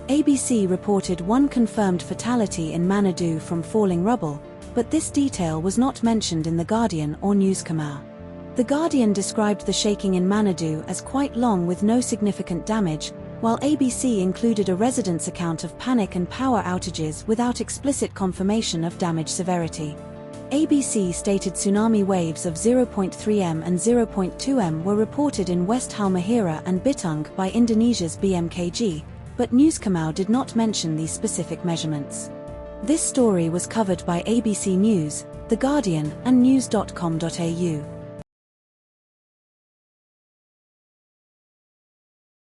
ABC reported one confirmed fatality in Manado from falling rubble, but this detail was not mentioned in The Guardian or News Kamau. The Guardian described the shaking in Manado as quite long with no significant damage, while ABC included a resident's account of panic and power outages without explicit confirmation of damage severity. ABC stated tsunami waves of 0.3 m and 0.2 m were reported in West Halmahera and Bitung by Indonesia's BMKG, but News Kamau did not mention these specific measurements. This story was covered by ABC News, The Guardian, and news.com.au.